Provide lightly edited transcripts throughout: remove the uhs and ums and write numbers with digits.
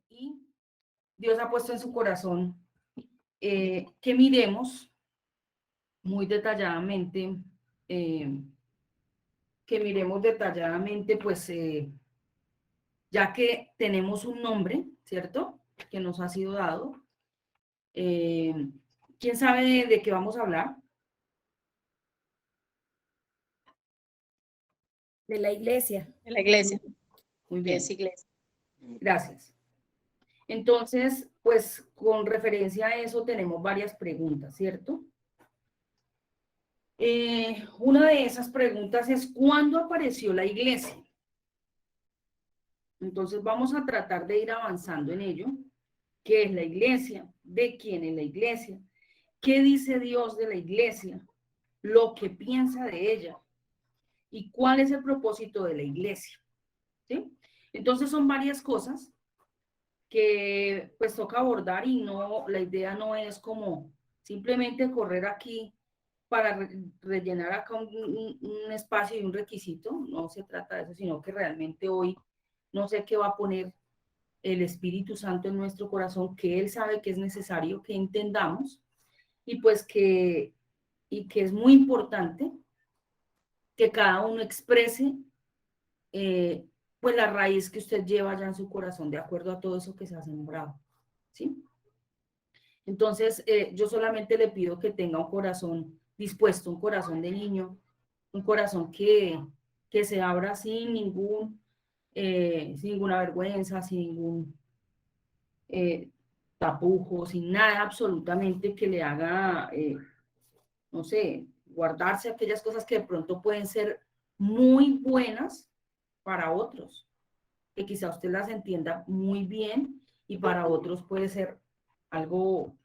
Y Dios ha puesto en su corazón que miremos muy detalladamente, pues, ya que tenemos un nombre, ¿cierto? Que nos ha sido dado. ¿Quién sabe de qué vamos a hablar? De la iglesia. De la iglesia. Muy bien. Es iglesia. Gracias. Entonces, pues con referencia a eso tenemos varias preguntas, ¿cierto? Una de esas preguntas es, ¿cuándo apareció la iglesia? Entonces vamos a tratar de ir avanzando en ello. ¿Qué es la iglesia? ¿De quién es la iglesia? ¿Qué dice Dios de la iglesia? Lo que piensa de ella. ¿Y cuál es el propósito de la iglesia? ¿Sí? Entonces son varias cosas que pues toca abordar y no, la idea no es como simplemente correr aquí para rellenar acá un espacio y un requisito, no se trata de eso, sino que realmente hoy no sé qué va a poner el Espíritu Santo en nuestro corazón, que Él sabe que es necesario que entendamos y pues que es muy importante que cada uno exprese pues la raíz que usted lleva ya en su corazón de acuerdo a todo eso que se ha sembrado, ¿sí? Entonces, yo solamente le pido que tenga un corazón dispuesto, un corazón de niño, un corazón que se abra sin ninguna vergüenza, sin ningún tapujo, sin nada absolutamente que le haga, no sé, guardarse aquellas cosas que de pronto pueden ser muy buenas para otros, que quizá usted las entienda muy bien y para otros puede ser algo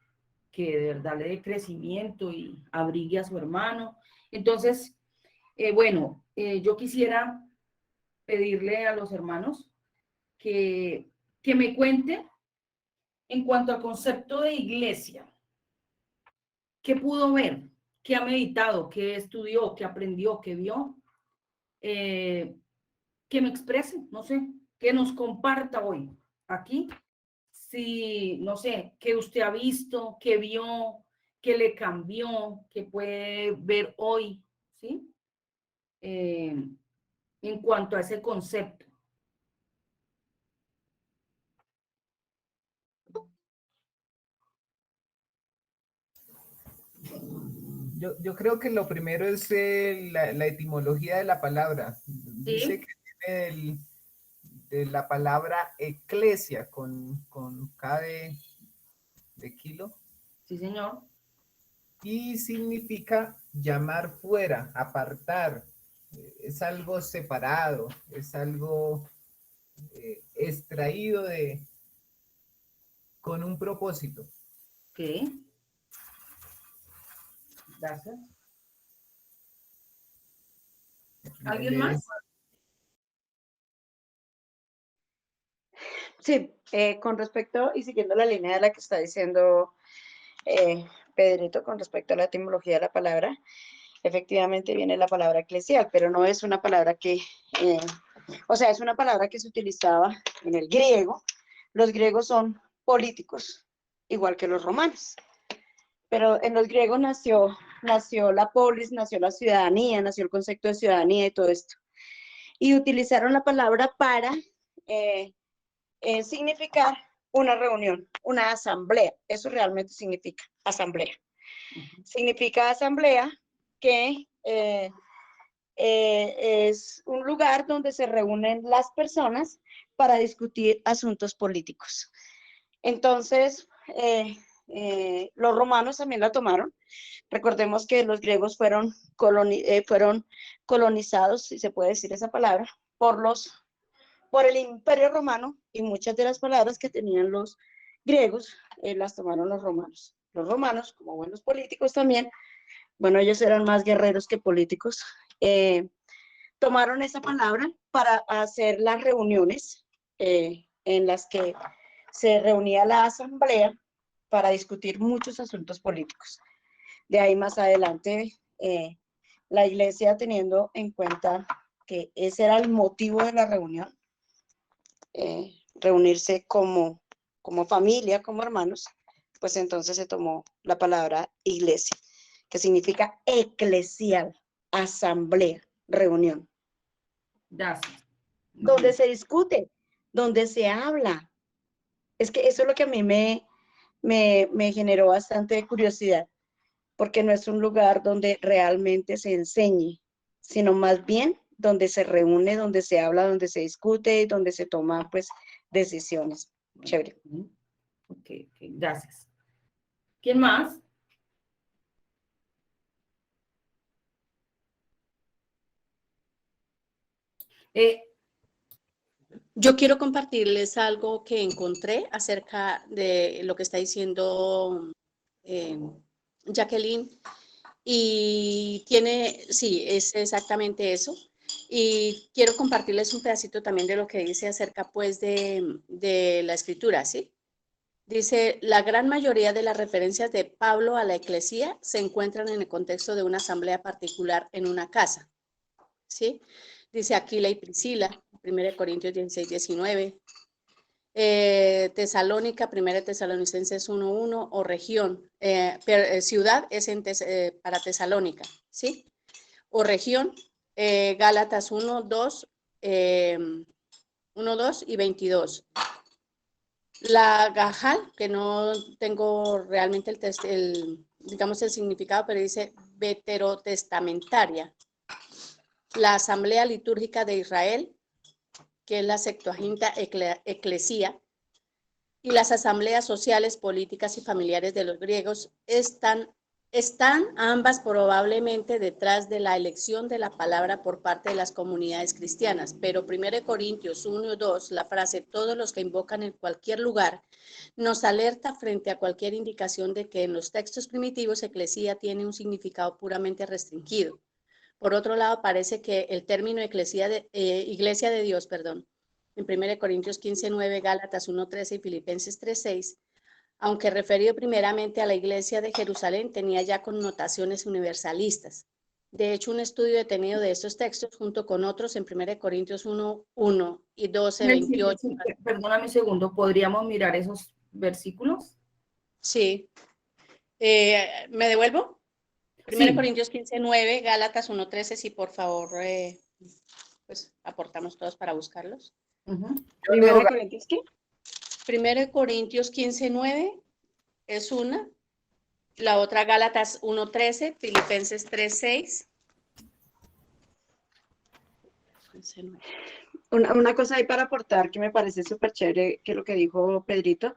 que de verdad le dé crecimiento y abrigue a su hermano. Entonces, bueno, yo quisiera pedirle a los hermanos que me cuente en cuanto al concepto de iglesia. ¿Qué pudo ver? ¿Qué ha meditado? ¿Qué estudió? ¿Qué aprendió? ¿Qué vio? Que me exprese, no sé, que nos comparta hoy aquí. Si, no sé, que usted ha visto, que vio, que le cambió, que puede ver hoy, ¿sí? En cuanto a ese concepto. Yo creo que lo primero es la etimología de la palabra. Dice ¿Sí? que viene de la palabra eclesia con K de kilo. Sí, señor. Y significa llamar fuera, apartar. Es algo separado, es algo extraído con un propósito. Ok. Gracias. ¿Alguien más? Sí, con respecto y siguiendo la línea de la que está diciendo Pedrito con respecto a la etimología de la palabra, efectivamente viene la palabra eclesial, pero no es una palabra que, o sea, es una palabra que se utilizaba en el griego. Los griegos son políticos, igual que los romanos, pero en los griegos nació la polis, nació la ciudadanía, nació el concepto de ciudadanía y todo esto. Y utilizaron la palabra para significar una reunión, una asamblea. Eso realmente significa asamblea. Significa asamblea que es un lugar donde se reúnen las personas para discutir asuntos políticos. Entonces, los romanos también la tomaron. Recordemos que los griegos fueron colonizados, si se puede decir esa palabra, por el Imperio Romano, y muchas de las palabras que tenían los griegos las tomaron los romanos. Los romanos, como buenos políticos también, bueno, ellos eran más guerreros que políticos, tomaron esa palabra para hacer las reuniones en las que se reunía la asamblea para discutir muchos asuntos políticos. De ahí más adelante, la iglesia, teniendo en cuenta que ese era el motivo de la reunión, reunirse como familia, como hermanos, pues entonces se tomó la palabra iglesia, que significa eclesial, asamblea, reunión, Gracias. donde se discute, donde se habla. Es que eso es lo que a mí me generó bastante curiosidad, porque no es un lugar donde realmente se enseñe, sino más bien donde se reúne, donde se habla, donde se discute y donde se toman pues decisiones. Chévere. Ok, gracias. ¿Quién más? Yo quiero compartirles algo que encontré acerca de lo que está diciendo Jacqueline. Y sí, es exactamente eso. Y quiero compartirles un pedacito también de lo que dice acerca, pues, de la escritura, ¿sí? Dice, la gran mayoría de las referencias de Pablo a la eclesía se encuentran en el contexto de una asamblea particular en una casa, ¿sí? Dice Aquila y Priscila, 1 Corintios 16, 19. Tesalónica, 1 Tesalonicenses 1:1, o región, ciudad es para Tesalónica, ¿sí? O región, Gálatas 1:2, 1:2 y 22. La Gajal, que no tengo realmente digamos el significado, pero dice veterotestamentaria. La Asamblea Litúrgica de Israel, que es la Septuaginta Eclesía, y las asambleas sociales, políticas y familiares de los griegos están ambas probablemente detrás de la elección de la palabra por parte de las comunidades cristianas, pero 1 Corintios 1:2, la frase todos los que invocan en cualquier lugar, nos alerta frente a cualquier indicación de que en los textos primitivos eclesía tiene un significado puramente restringido. Por otro lado, parece que el término iglesia de Dios, en 1 Corintios 15:9, Gálatas 1:13 y Filipenses 3:6, aunque referido primeramente a la iglesia de Jerusalén, tenía ya connotaciones universalistas. De hecho, un estudio detenido de estos textos, junto con otros en 1 Corintios 1:1 y 12:28. Perdóname un segundo, ¿podríamos mirar esos versículos? Sí. ¿Me devuelvo? 1 Corintios 15:9, Gálatas 1:13, si por favor, pues aportamos todos para buscarlos. 1 Corintios, ¿qué? 1 Corintios 15:9 es una, la otra Gálatas 1:13, Filipenses 3:6. Una cosa ahí para aportar que me parece súper chévere, que lo que dijo Pedrito,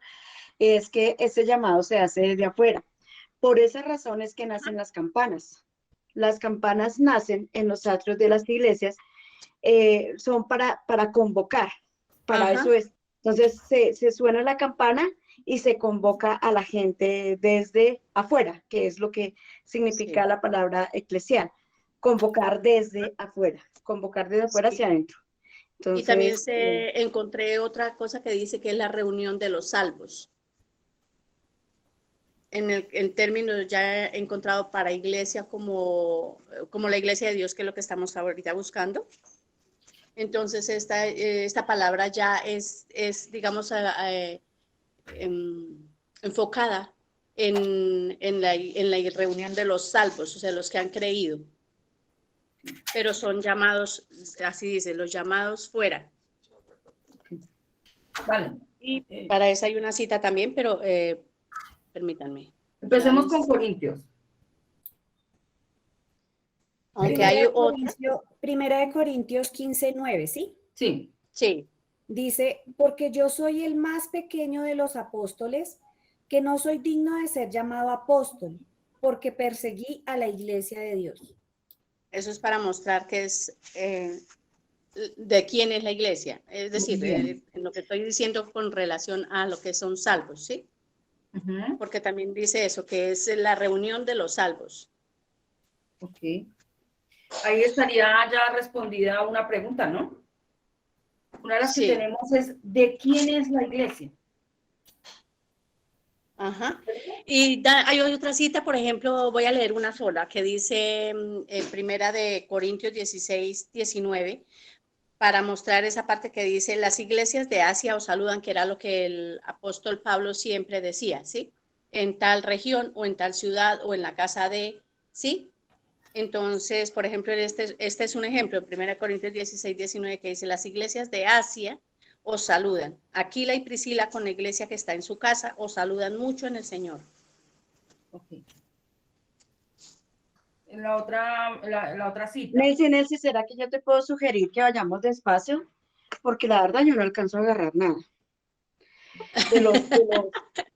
es que ese llamado se hace desde afuera. Por esa razón es que nacen las campanas. Las campanas nacen en los atrios de las iglesias, son para convocar, para eso es. Entonces se suena la campana y se convoca a la gente desde afuera, que es lo que significa la palabra eclesial, convocar desde afuera hacia adentro. Entonces, y también encontré otra cosa que dice que es la reunión de los salvos. En términos ya he encontrado para iglesia como la iglesia de Dios, que es lo que estamos ahorita buscando. Entonces esta palabra ya es digamos, enfocada en la reunión de los salvos, o sea, los que han creído. Pero son llamados, así dice, los llamados fuera. Vale. Y para eso hay una cita también, pero permítanme. Empecemos con Corintios. Aunque hay otra. Primera de Corintios 15:9, ¿sí? Sí. Sí. Dice, porque yo soy el más pequeño de los apóstoles, que no soy digno de ser llamado apóstol, porque perseguí a la iglesia de Dios. Eso es para mostrar que es de quién es la iglesia. Es decir, lo que estoy diciendo con relación a lo que son salvos, ¿sí? Porque también dice eso, que es la reunión de los salvos. Ok. Ahí estaría ya respondida una pregunta, ¿no? Una de las que tenemos es, ¿de quién es la iglesia? Ajá. Y hay otra cita, por ejemplo, voy a leer una sola, que dice en 1 Corintios 16, 19, para mostrar esa parte que dice, las iglesias de Asia os saludan, que era lo que el apóstol Pablo siempre decía, ¿sí? En tal región o en tal ciudad o en la casa de, ¿sí? Entonces, por ejemplo, este es un ejemplo, 1 Corintios 16, 19, que dice, las iglesias de Asia os saludan. Aquila y Priscila con la iglesia que está en su casa os saludan mucho en el Señor. Ok. La otra cita. Nelcy, ¿será que yo te puedo sugerir que vayamos despacio? Porque la verdad yo no alcanzo a agarrar nada.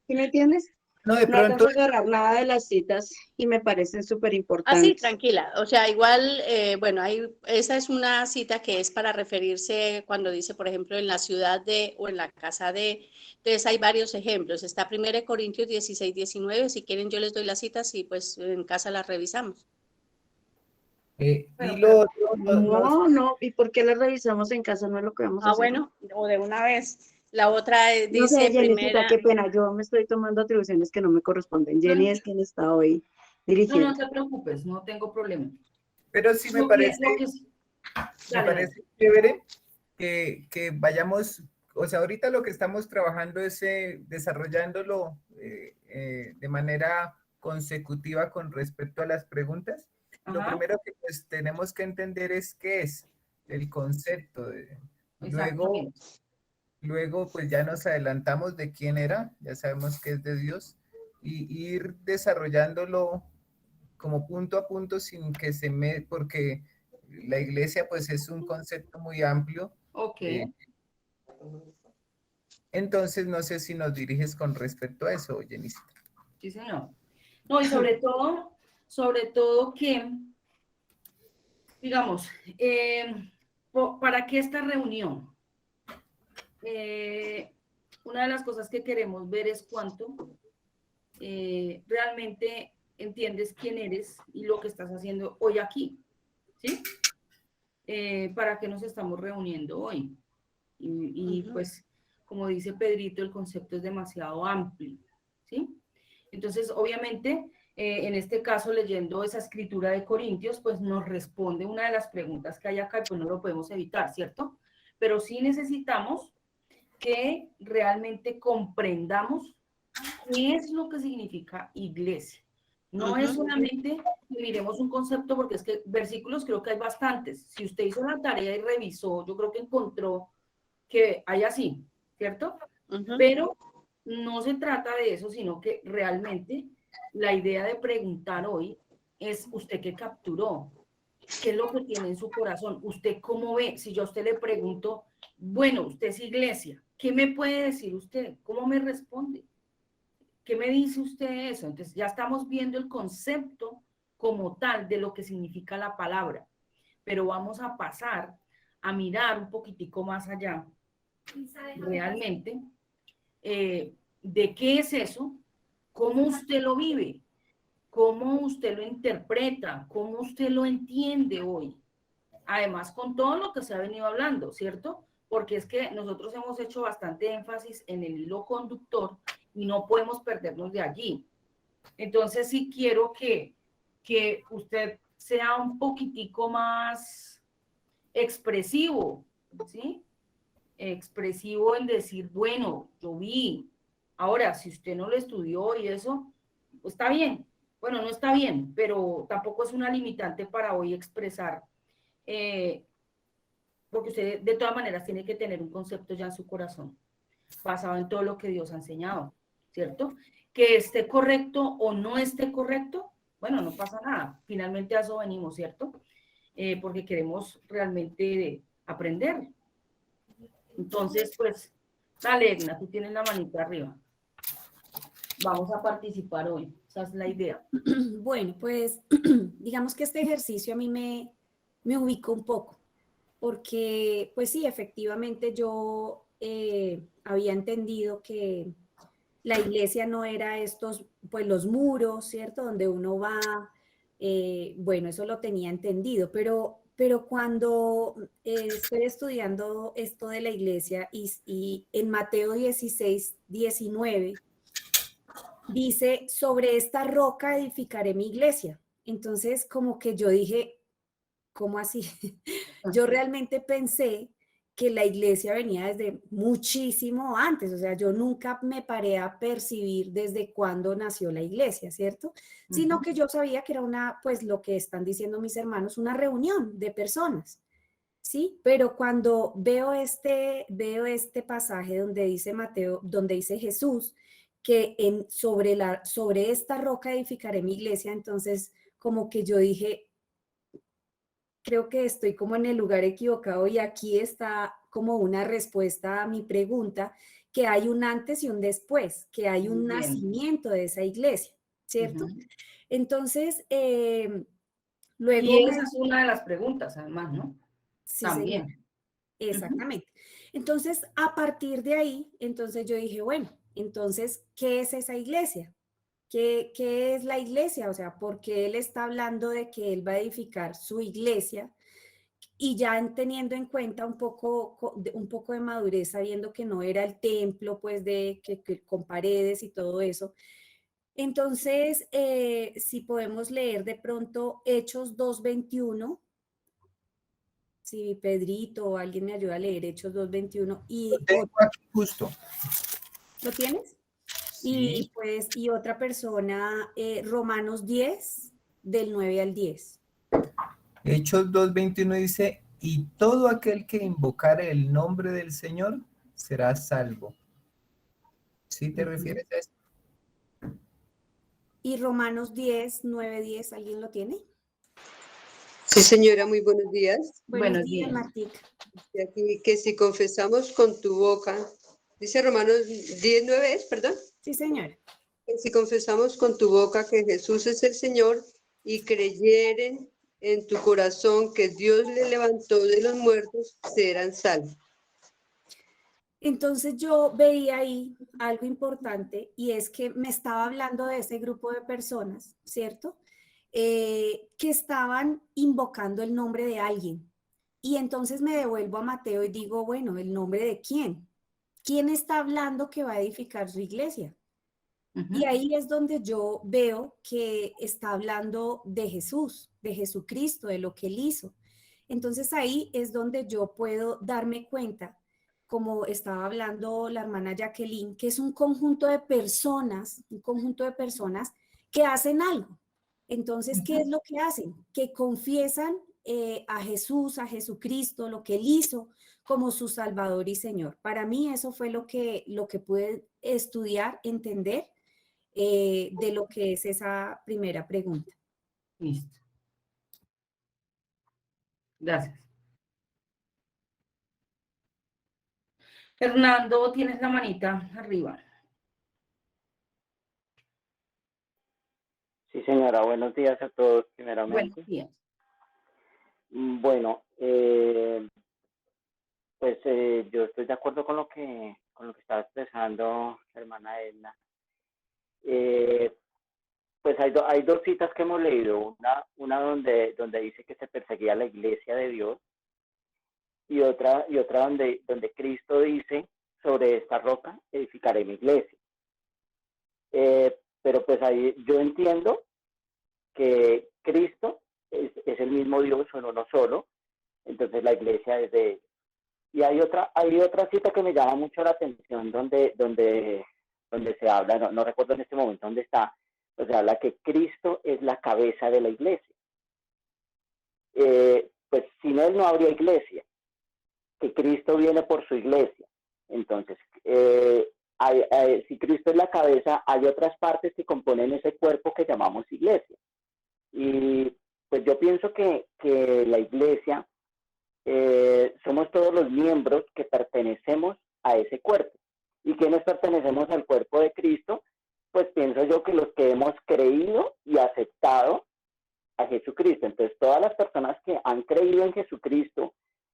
¿Sí me entiendes? No, de No alcanzo pronto, a agarrar nada de las citas y me parecen súper Ah, sí, importantes. tranquila. O sea, igual, bueno, esa es una cita que es para referirse cuando dice, por ejemplo, en la ciudad de o en la casa de. Entonces hay varios ejemplos. Está 1 Corintios 16, 19. Si quieren, yo les doy las citas y pues en casa las revisamos. y Bueno, lo pero otro, No, ¿y por qué las revisamos en casa? No es lo que vamos a Ah, hacer. bueno, o de una vez. La otra No sé, dice Jennycita, primera. qué pena, yo me estoy tomando atribuciones que no me corresponden. Jenny es quien está hoy no, dirigiendo. no te preocupes, no tengo problema. pero sí Lo que es, me dale, dale. parece chévere que vayamos, o sea, ahorita lo que estamos trabajando es desarrollándolo de manera consecutiva con respecto a las preguntas. Lo Ajá, primero que pues, tenemos que entender es qué es el concepto. Luego, exactamente. luego, pues ya nos adelantamos de quién era, ya sabemos que es de Dios, y ir desarrollándolo como punto a punto sin que porque la iglesia pues es un concepto muy amplio. Ok, eh, entonces, no sé si nos diriges con respecto a eso, Jenicita. sí, señor. No, y sobre todo que, digamos, ¿para qué esta reunión? Una de las cosas que queremos ver es cuánto realmente entiendes quién eres y lo que estás haciendo hoy aquí, ¿sí? ¿Para qué nos estamos reuniendo hoy? Y pues, como dice Pedrito, el concepto es demasiado amplio, ¿sí? Entonces, obviamente, en este caso, leyendo esa escritura de Corintios, pues nos responde una de las preguntas que hay acá y pues no lo podemos evitar, ¿cierto? Pero sí necesitamos que realmente comprendamos qué es lo que significa iglesia. No es solamente que miremos un concepto, porque es que versículos creo que hay bastantes. Si usted hizo la tarea y revisó, yo creo que encontró que hay así, ¿cierto? Pero no se trata de eso, sino que realmente la idea de preguntar hoy es usted qué capturó, qué es lo que tiene en su corazón, usted cómo ve. Si yo a usted le pregunto, bueno, usted es iglesia, ¿qué me puede decir usted? ¿Cómo me responde? ¿Qué me dice usted eso? Entonces ya estamos viendo el concepto como tal de lo que significa la palabra, pero vamos a pasar a mirar un poquitico más allá realmente de qué es eso, cómo usted lo vive, cómo usted lo interpreta, cómo usted lo entiende hoy. Además, con todo lo que se ha venido hablando, ¿cierto? Porque es que nosotros hemos hecho bastante énfasis en el hilo conductor y no podemos perdernos de allí. Entonces, sí quiero que usted sea un poquitico más expresivo, ¿sí? Expresivo en decir, bueno, yo vi. Ahora, si usted no lo estudió y eso, pues está bien. Bueno, no está bien, pero tampoco es una limitante para hoy expresar, porque usted de todas maneras tiene que tener un concepto ya en su corazón, basado en todo lo que Dios ha enseñado, ¿cierto? Que esté correcto o no esté correcto, bueno, no pasa nada. Finalmente a eso venimos, ¿cierto? Porque queremos realmente aprender. Entonces, pues, dale, Egna, tú tienes la manita arriba. Vamos a participar hoy. Esa es la idea. Bueno, pues digamos que este ejercicio a mí me ubicó un poco, porque pues sí, efectivamente yo había entendido que la iglesia no era estos, pues los muros, ¿cierto? Donde uno va, bueno, eso lo tenía entendido, pero cuando estoy estudiando esto de la iglesia y en Mateo 16, 19, dice, sobre esta roca edificaré mi iglesia. Entonces, como que yo dije, ¿cómo así? Yo realmente pensé que la iglesia venía desde muchísimo antes, o sea, yo nunca me paré a percibir desde cuándo nació la iglesia, ¿cierto? Sino que yo sabía que era una, pues lo que están diciendo mis hermanos, una reunión de personas, ¿sí? Pero cuando veo este pasaje donde dice Mateo, donde dice Jesús, que sobre esta roca edificaré mi iglesia, entonces como que yo dije, creo que estoy como en el lugar equivocado y aquí está como una respuesta a mi pregunta, que hay un antes y un después, que hay un Bien. nacimiento de esa iglesia, ¿cierto? Ujú. Entonces, Y luego esa es una de las preguntas, además, ¿no? sí, señora, También. exactamente. Entonces, a partir de ahí, entonces yo dije, bueno, entonces, ¿qué es esa iglesia? ¿Qué es la iglesia? O sea, porque él está hablando de que él va a edificar su iglesia y ya teniendo en cuenta un poco de madurez, sabiendo que no era el templo, pues que con paredes y todo eso. Entonces, si podemos leer de pronto Hechos 2:21, si Pedrito o alguien me ayuda a leer Hechos 2:21 Lo tengo aquí justo. ¿lo tienes? Sí. Y otra persona, Romanos 10, del 9 al 10. Hechos 2:21 dice, y todo aquel que invocare el nombre del Señor será salvo. ¿Sí te refieres a esto? Y Romanos 10, 9, 10, ¿alguien lo tiene? Sí, señora, muy buenos días. Buenos Buenos días, días. Martica. Y aquí que si confesamos con tu boca, dice Romanos 10:9, perdón, Sí, señora. que si confesamos con tu boca que Jesús es el Señor y creyeren en tu corazón que Dios le levantó de los muertos, serán salvos. Entonces yo veía ahí algo importante y es que me estaba hablando de ese grupo de personas, ¿cierto? Que estaban invocando el nombre de alguien. Y entonces me devuelvo a Mateo y digo, bueno, ¿el nombre de quién? ¿Quién está hablando que va a edificar su iglesia? Y ahí es donde yo veo que está hablando de Jesús, de Jesucristo, de lo que él hizo. Entonces ahí es donde yo puedo darme cuenta, como estaba hablando la hermana Jacqueline, que es un conjunto de personas que hacen algo. Entonces, ¿qué es lo que hacen? Que confiesan a Jesús, a Jesucristo, lo que él hizo como su Salvador y Señor. Para mí eso fue lo que pude estudiar, entender de lo que es esa primera pregunta. Listo. Gracias. Fernando, tienes la manita arriba. Sí, señora, buenos días a todos, primeramente. Buenos días. Bueno, pues yo estoy de acuerdo con lo que estaba expresando la hermana Edna. Pues hay dos citas que hemos leído, una donde dice que se perseguía la iglesia de Dios y otra donde Cristo dice, sobre esta roca edificaré mi iglesia. Pero pues ahí yo entiendo que Cristo es el mismo Dios, uno solo, entonces la iglesia es de él. Y hay otra cita que me llama mucho la atención donde se habla, no recuerdo en este momento dónde está, pues se habla que Cristo es la cabeza de la iglesia. Pues sin él no habría iglesia, que Cristo viene por su iglesia. Entonces, si Cristo es la cabeza, hay otras partes que componen ese cuerpo que llamamos iglesia. Y pues yo pienso que la iglesia somos todos los miembros que pertenecemos a ese cuerpo. ¿Y quienes pertenecemos al cuerpo de Cristo? Pues pienso yo que los que hemos creído y aceptado a Jesucristo. Entonces, todas las personas que han creído en Jesucristo,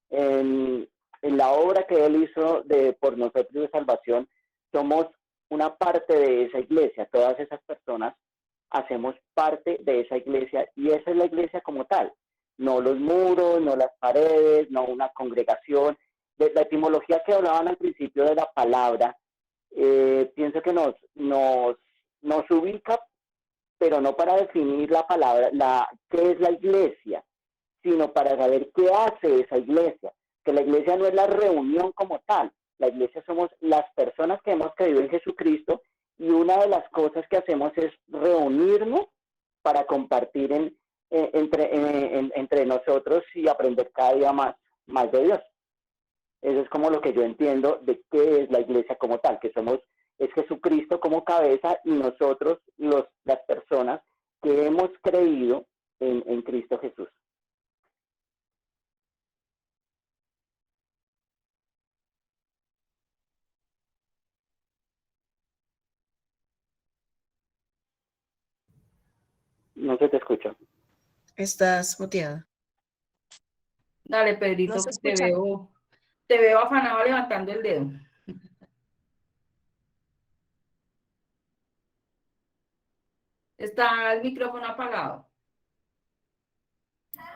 en la obra que Él hizo por nosotros de salvación, somos una parte de esa iglesia. Todas esas personas hacemos parte de esa iglesia y esa es la iglesia como tal. No los muros, no las paredes, no una congregación. De la etimología que hablaban al principio de la palabra, pienso que nos ubica, pero no para definir la palabra, qué es la iglesia, sino para saber qué hace esa iglesia. Que la iglesia no es la reunión como tal, la iglesia somos las personas que hemos creído en Jesucristo, y una de las cosas que hacemos es reunirnos para compartir entre nosotros y aprender cada día más de Dios. Eso es como lo que yo entiendo de qué es la iglesia como tal, que es Jesucristo como cabeza y nosotros, las personas que hemos creído en Cristo Jesús. No se te escucha. Estás muteada. Dale, Pedrito, No se que escucha. te veo afanado levantando el dedo. Está el micrófono apagado.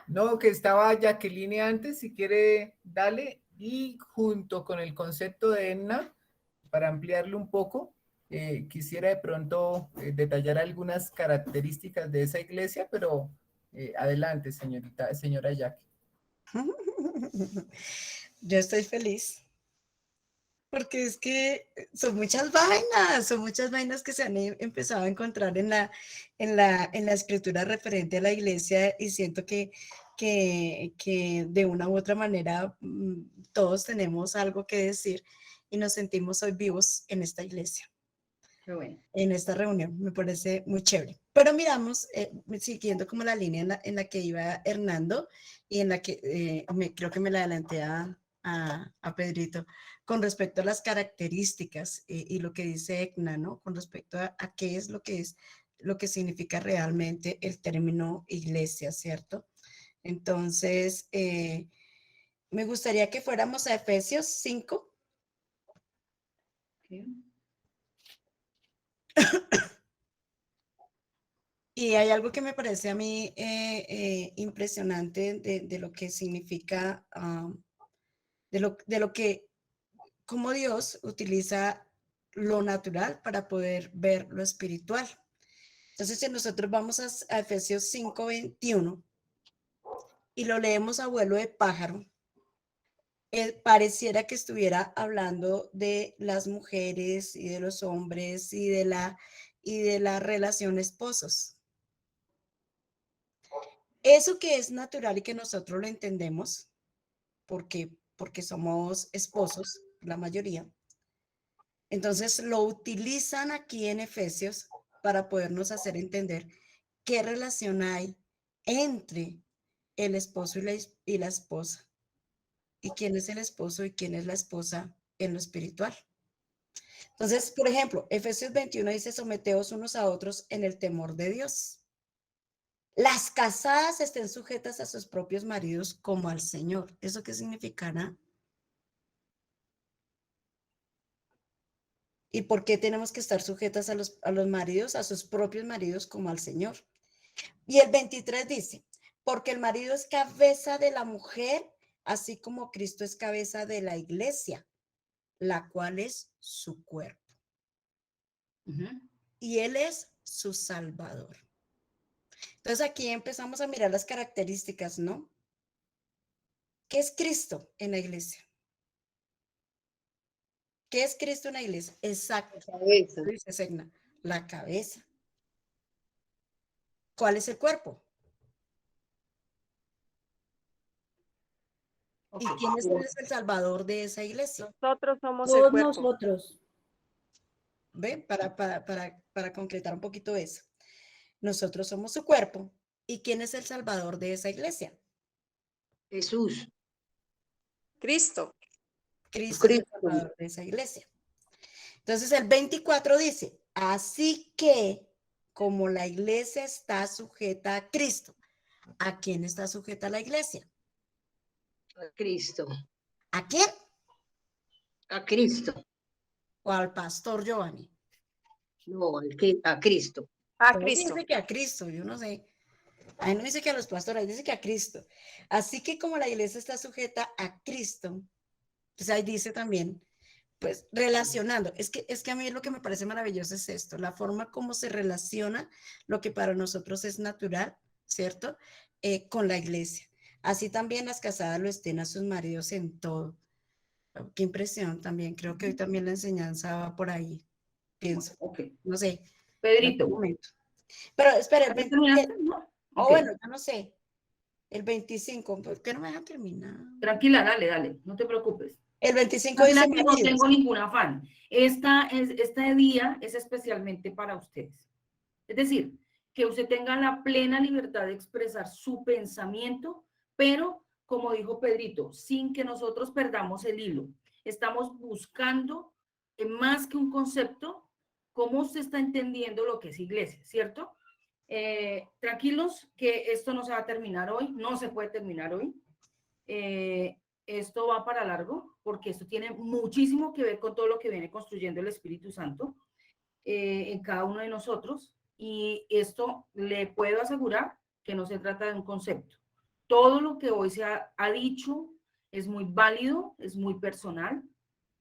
No, que estaba Jacqueline antes, si quiere, dale. Y junto con el concepto de Edna, para ampliarlo un poco, quisiera de pronto detallar algunas características de esa iglesia, pero adelante, señora Jackie. Yo estoy feliz porque es que son muchas vainas que se han empezado a encontrar en la escritura referente a la iglesia, y siento que de una u otra manera todos tenemos algo que decir y nos sentimos hoy vivos en esta iglesia. Qué bueno. En esta reunión, me parece muy chévere. Pero miramos, siguiendo como la línea en la que iba Hernando, y en la que creo que me la adelanté a Pedrito, con respecto a las características y lo que dice Edna, ¿no? Con respecto a qué es lo que significa realmente el término iglesia, ¿cierto? Entonces, me gustaría que fuéramos a Efesios 5. Okay. Y hay algo que me parece a mí impresionante de lo que significa, de lo que, cómo Dios utiliza lo natural para poder ver lo espiritual. Entonces, si nosotros vamos a Efesios 5:21 y lo leemos a vuelo de pájaro, pareciera que estuviera hablando de las mujeres y de los hombres y de la relación esposos. Eso que es natural y que nosotros lo entendemos, porque somos esposos, la mayoría, entonces lo utilizan aquí en Efesios para podernos hacer entender qué relación hay entre el esposo y la esposa, y quién es el esposo y quién es la esposa en lo espiritual. Entonces, por ejemplo, Efesios 21 dice: someteos unos a otros en el temor de Dios. Las casadas estén sujetas a sus propios maridos como al Señor. ¿Eso qué significará? ¿Y por qué tenemos que estar sujetas a los maridos, a sus propios maridos como al Señor? Y el 23 dice: porque el marido es cabeza de la mujer, así como Cristo es cabeza de la iglesia, la cual es su cuerpo. Y Él es su Salvador. Entonces aquí empezamos a mirar las características, ¿no? ¿Qué es Cristo en la iglesia? ¿Qué es Cristo en la iglesia? Exacto. La cabeza. Dice Segna, la cabeza. ¿Cuál es el cuerpo? Okay. ¿Y quién es el Salvador de esa iglesia? Nosotros somos el Todos cuerpo. nosotros. ¿Ve? Para concretar un poquito eso. Nosotros somos su cuerpo. ¿Y quién es el Salvador de esa iglesia? Jesús. Cristo. Cristo es el Salvador de esa iglesia. Entonces el 24 dice: así que como la iglesia está sujeta a Cristo, ¿a quién está sujeta la iglesia? A Cristo. ¿A quién? A Cristo. ¿O al pastor Giovanni? No, a Cristo. A Pero Cristo. dice que a Cristo, yo no sé. Ahí no dice que a los pastores, dice que a Cristo. Así que como la iglesia está sujeta a Cristo, pues ahí dice también, pues relacionando. Es que a mí lo que me parece maravilloso es esto, la forma como se relaciona lo que para nosotros es natural, ¿cierto? Con la iglesia. Así también las casadas lo estén a sus maridos en todo. Qué impresión también. Creo que hoy también la enseñanza va por ahí. Pienso. Ok. No sé. En Pedrito. algún momento. Pero espera, el ¿Ya 27. terminaste? ¿No? O Ok. bueno, yo no sé. El 25. ¿Por qué no me dejan terminar? Tranquila, dale, dale. No te preocupes. El 25 Tranquila dice que no maridos. tengo ningún afán. Este día es especialmente para ustedes. Es decir, que usted tenga la plena libertad de expresar su pensamiento, pero, como dijo Pedrito, sin que nosotros perdamos el hilo. Estamos buscando, más que un concepto, cómo usted está entendiendo lo que es iglesia, ¿cierto? Tranquilos, que esto no se va a terminar hoy, no se puede terminar hoy. Esto va para largo, porque esto tiene muchísimo que ver con todo lo que viene construyendo el Espíritu Santo en cada uno de nosotros, y esto le puedo asegurar que no se trata de un concepto. Todo lo que hoy se ha dicho es muy válido, es muy personal,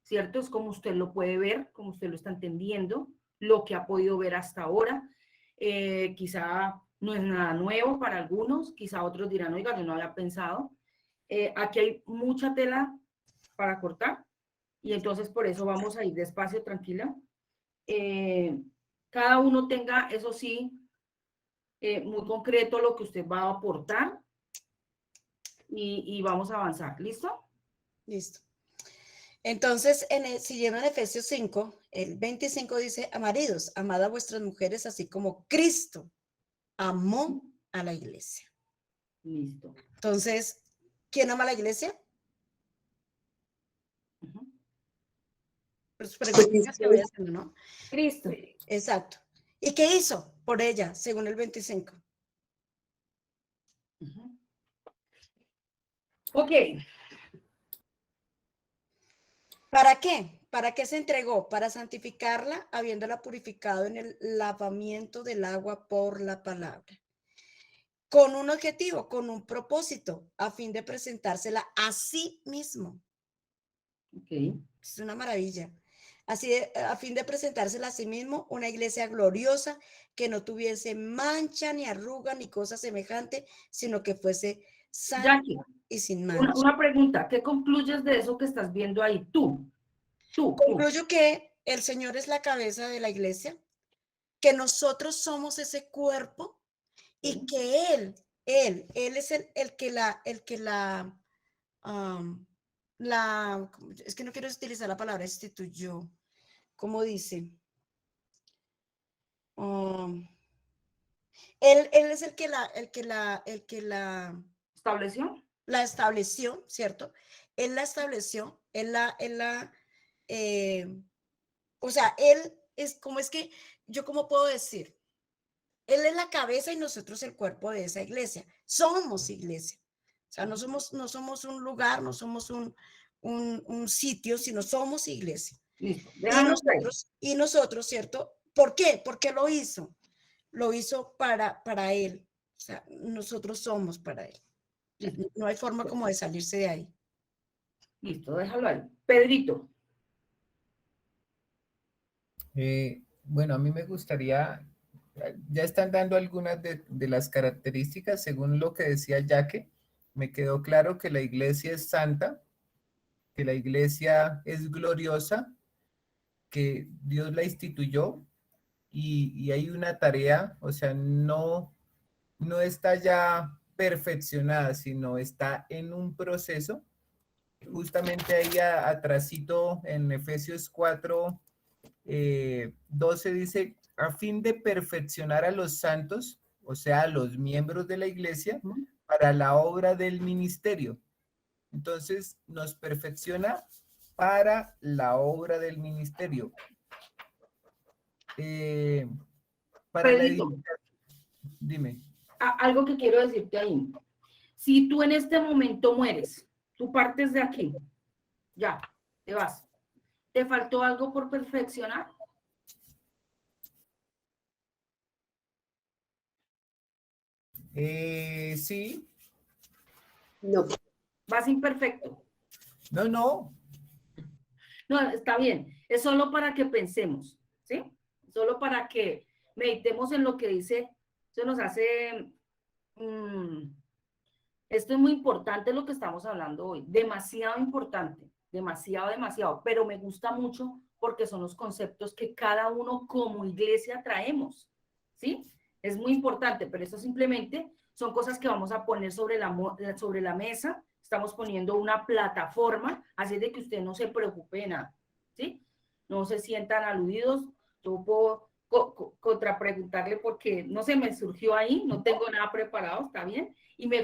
¿cierto? Es como usted lo puede ver, como usted lo está entendiendo, lo que ha podido ver hasta ahora. Quizá no es nada nuevo para algunos, quizá otros dirán, oiga, yo no había pensado. Aquí hay mucha tela para cortar, y entonces por eso vamos a ir despacio, tranquila. Cada uno tenga, eso sí, muy concreto lo que usted va a aportar, y vamos a avanzar. ¿Listo? Listo. Entonces, siguiendo en Efesios 5, el 25 dice, maridos, amad a vuestras mujeres así como Cristo amó a la iglesia. Listo. Entonces, ¿quién ama a la iglesia? Pues preguntas que voy haciendo, ¿no? Cristo. Exacto. ¿Y qué hizo por ella, según el 25? Ok. ¿Para qué? ¿Para qué se entregó? Para santificarla, habiéndola purificado en el lavamiento del agua por la palabra. Con un objetivo, con un propósito, a fin de presentársela a sí mismo. Ok. Es una maravilla. Así, a fin de presentársela a sí mismo, una iglesia gloriosa que no tuviese mancha, ni arruga, ni cosa semejante, sino que fuese santa Jackie, y sin mancha. una pregunta. ¿Qué concluyes de eso que estás viendo ahí? Tú. Concluyo que el Señor es la cabeza de la iglesia, que nosotros somos ese cuerpo y que Él es el que es que no quiero utilizar la palabra instituyó, ¿cómo dice? Él es el que ¿Estableció? la estableció, ¿cierto? Él la estableció, o sea, él es, como es que, yo cómo puedo decir, él es la cabeza y nosotros el cuerpo de esa iglesia. Somos iglesia. O sea, no somos un lugar, no somos un sitio, sino somos iglesia. Listo. Y nosotros, ¿cierto? ¿Por qué? ¿Por qué lo hizo? Lo hizo para él. O sea, nosotros somos para él. O sea, no hay forma como de salirse de ahí. Listo, déjalo ahí. Pedrito. Bueno, a mí me gustaría, ya están dando algunas de las características, según lo que decía Yaque, me quedó claro que la iglesia es santa, que la iglesia es gloriosa, que Dios la instituyó, y hay una tarea, o sea, no está ya perfeccionada, sino está en un proceso. Justamente ahí atrásito en Efesios 4, 12 dice, a fin de perfeccionar a los santos, o sea, a los miembros de la iglesia, para la obra del ministerio. Entonces, nos perfecciona para la obra del ministerio. Para Pedrito, dime. algo que quiero decirte ahí. Si tú en este momento mueres, tú partes de aquí, ya, te vas. ¿Te faltó algo por perfeccionar? Sí. No. Vas imperfecto. No. No, está bien. Es solo para que pensemos, ¿sí? Solo para que meditemos en lo que dice. Eso nos hace Esto es muy importante lo que estamos hablando hoy, demasiado importante, demasiado, demasiado, pero me gusta mucho porque son los conceptos que cada uno como iglesia traemos, ¿sí? Es muy importante, pero eso simplemente son cosas que vamos a poner sobre la mesa, estamos poniendo una plataforma, así de que usted no se preocupe de nada, ¿sí? No se sientan aludidos, yo puedo contrapreguntarle porque no se me surgió ahí, no tengo nada preparado, ¿está bien? Y me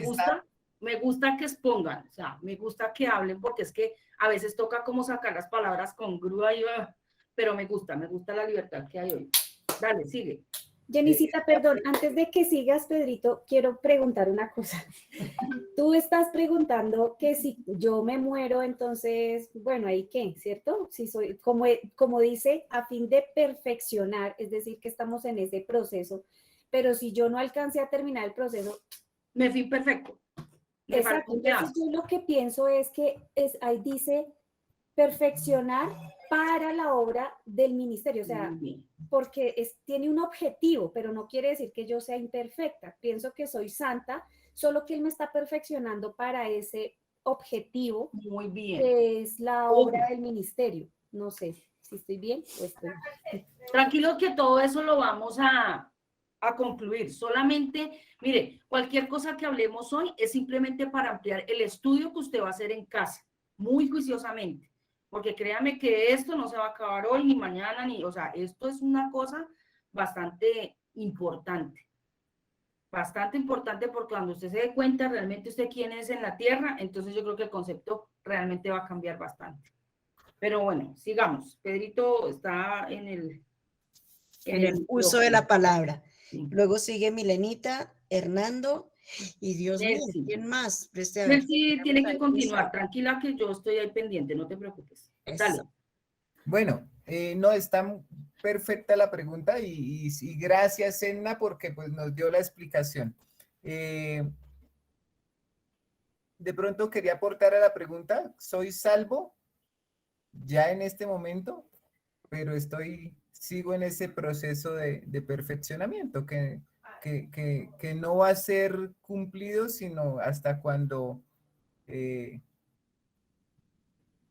gusta que expongan, o sea, me gusta que hablen porque es que a veces toca como sacar las palabras con grúa y pero me gusta la libertad que hay hoy. Dale, sigue. Jenicita, perdón, antes de que sigas, Pedrito, quiero preguntar una cosa. Tú estás preguntando que si yo me muero, entonces, bueno, ¿ahí qué? ¿Cierto? Si soy, como dice, a fin de perfeccionar, es decir, que estamos en ese proceso, pero si yo no alcancé a terminar el proceso. Me fui perfecto. Exacto, entonces yo lo que pienso es que ahí dice perfeccionar para la obra del ministerio, o sea, porque tiene un objetivo, pero no quiere decir que yo sea imperfecta. Pienso que soy santa, solo que Él me está perfeccionando para ese objetivo. Muy bien. Que es la obra del ministerio. No sé si estoy bien o estoy bien. Tranquilo que todo eso lo vamos a concluir. Solamente, mire, cualquier cosa que hablemos hoy es simplemente para ampliar el estudio que usted va a hacer en casa, muy juiciosamente. Porque créame que esto no se va a acabar hoy, ni mañana, o sea, esto es una cosa bastante importante. Bastante importante porque cuando usted se dé cuenta realmente usted quién es en la tierra, entonces yo creo que el concepto realmente va a cambiar bastante. Pero bueno, sigamos. Pedrito está en el uso de la palabra. Sí. Luego sigue Milenita, Hernando y Dios mío, ¿quién más? Sí, tiene que continuar. Tranquila que yo estoy ahí pendiente, no te preocupes. Dale. Bueno, no, está perfecta la pregunta y gracias, Enna, porque pues nos dio la explicación. De pronto quería aportar a la pregunta, ¿soy salvo ya en este momento? Pero sigo en ese proceso de perfeccionamiento que no va a ser cumplido sino hasta cuando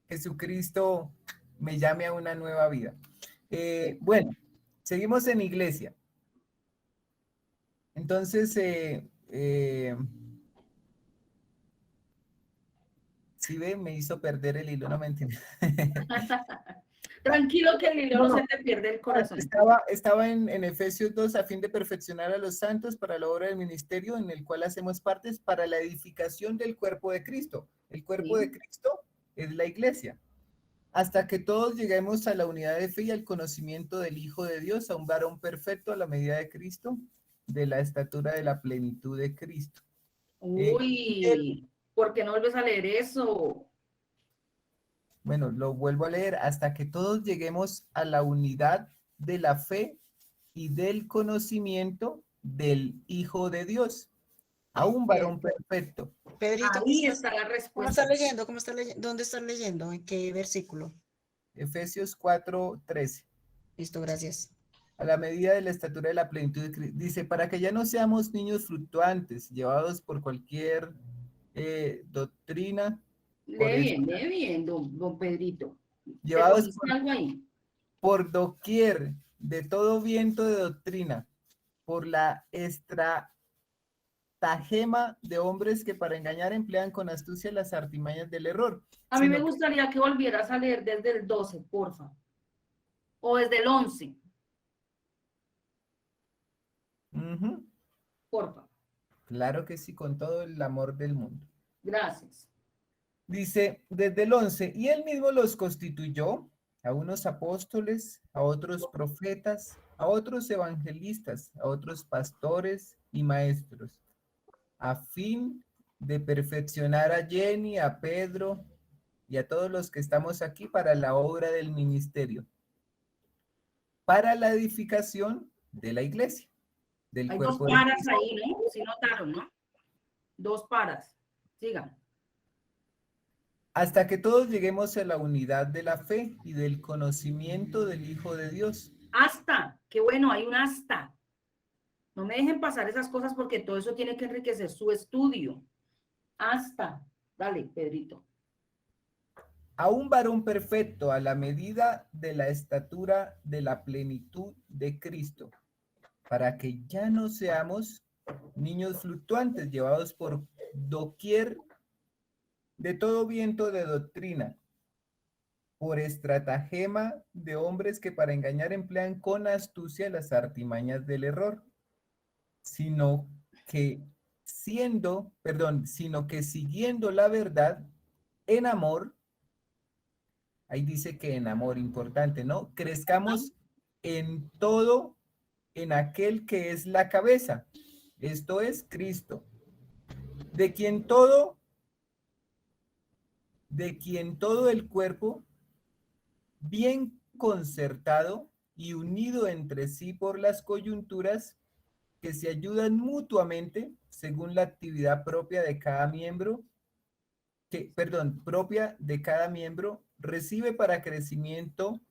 Jesucristo me llame a una nueva vida. Bueno, seguimos en iglesia. Entonces, si ve, me hizo perder el hilo, no me entiendo. Tranquilo que el hilo no se te pierde el corazón. Estaba en Efesios 2, a fin de perfeccionar a los santos para la obra del ministerio en el cual hacemos partes para la edificación del cuerpo de Cristo. El cuerpo de Cristo es la iglesia. Hasta que todos lleguemos a la unidad de fe y al conocimiento del Hijo de Dios, a un varón perfecto a la medida de Cristo, de la estatura de la plenitud de Cristo. Uy, ¿por qué no vuelves a leer eso? Bueno, lo vuelvo a leer. Hasta que todos lleguemos a la unidad de la fe y del conocimiento del Hijo de Dios, a un varón perfecto. Pedrito, ahí está la respuesta. ¿Cómo está leyendo? ¿Dónde estás leyendo? ¿En qué versículo? Efesios 4:13. Listo, gracias. A la medida de la estatura de la plenitud de Cristo. Dice, para que ya no seamos niños fluctuantes, llevados por cualquier doctrina. Lee bien, don Pedrito. Llevados por doquier de todo viento de doctrina, por la estratagema de hombres que para engañar emplean con astucia las artimañas del error. A mí me gustaría que volvieras a leer desde el 12, porfa. O desde el 11. Porfa. Claro que sí, con todo el amor del mundo. Gracias. Dice desde el 11, y él mismo los constituyó, a unos apóstoles, a otros profetas, a otros evangelistas, a otros pastores y maestros, a fin de perfeccionar a Jenny, a Pedro y a todos los que estamos aquí para la obra del ministerio, para la edificación de la iglesia. Del Hay cuerpo dos paras ahí, ¿no? Sí notaron, ¿no? Dos paras. Sigan. Hasta que todos lleguemos a la unidad de la fe y del conocimiento del Hijo de Dios. Hasta, qué bueno, hay un hasta. No me dejen pasar esas cosas porque todo eso tiene que enriquecer su estudio. hasta, dale, Pedrito. A un varón perfecto a la medida de la estatura de la plenitud de Cristo, para que ya no seamos niños fluctuantes, llevados por doquier de todo viento de doctrina, por estratagema de hombres que para engañar emplean con astucia las artimañas del error, sino que siguiendo la verdad en amor, ahí dice que en amor, importante, ¿no? Crezcamos en todo en aquel que es la cabeza, esto es Cristo, de quien todo el cuerpo, bien concertado y unido entre sí por las coyunturas que se ayudan mutuamente según la actividad propia de cada miembro, recibe para crecimiento,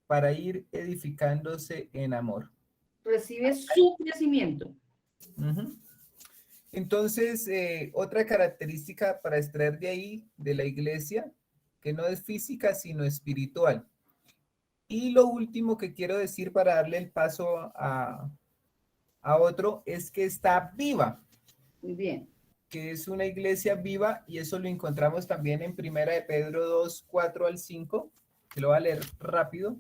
para ir edificándose en amor. Recibe su crecimiento. Ujú. Entonces, otra característica para extraer de ahí, de la iglesia, que no es física, sino espiritual. Y lo último que quiero decir para darle el paso a otro, es que está viva. Muy bien. Que es una iglesia viva, y eso lo encontramos también en Primera de Pedro 2, 4 al 5, que lo voy a leer rápido.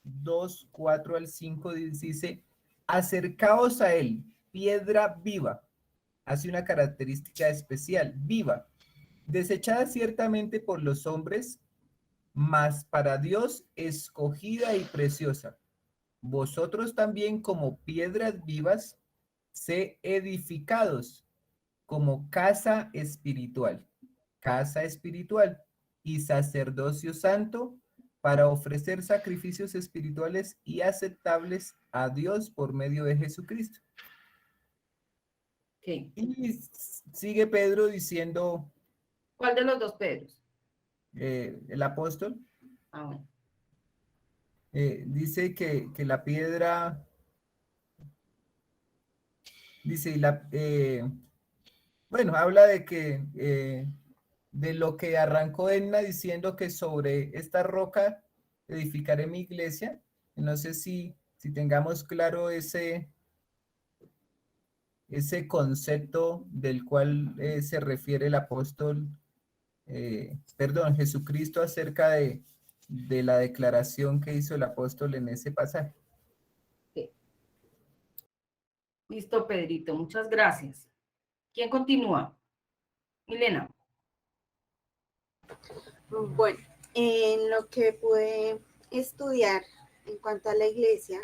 2, 4 al 5 dice, acercaos a él, piedra viva, hace una característica especial, viva, desechada ciertamente por los hombres, mas para Dios escogida y preciosa. Vosotros también como piedras vivas, sé edificados como casa espiritual y sacerdocio santo, para ofrecer sacrificios espirituales y aceptables a Dios por medio de Jesucristo. Okay. Y sigue Pedro diciendo... ¿Cuál de los dos Pedros? El apóstol. Bueno. Dice que la piedra... Dice, bueno, habla de que... de lo que arrancó Edna diciendo que sobre esta roca edificaré mi iglesia. No sé si tengamos claro ese concepto del cual se refiere el apóstol, Jesucristo, acerca de la declaración que hizo el apóstol en ese pasaje. Sí. Listo, Pedrito, muchas gracias. ¿Quién continúa? Milena. Bueno, en lo que pude estudiar en cuanto a la iglesia,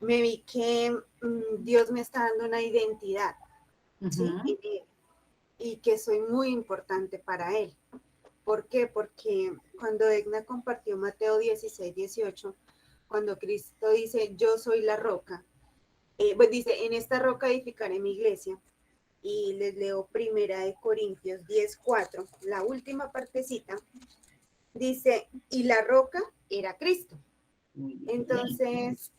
me vi que Dios me está dando una identidad, ¿sí? Y que soy muy importante para Él. ¿Por qué? Porque cuando Edna compartió Mateo 16, 18, cuando Cristo dice, yo soy la roca, pues dice, en esta roca edificaré mi iglesia. Y les leo Primera de Corintios 10, 4, la última partecita, dice, y la roca era Cristo. Entonces,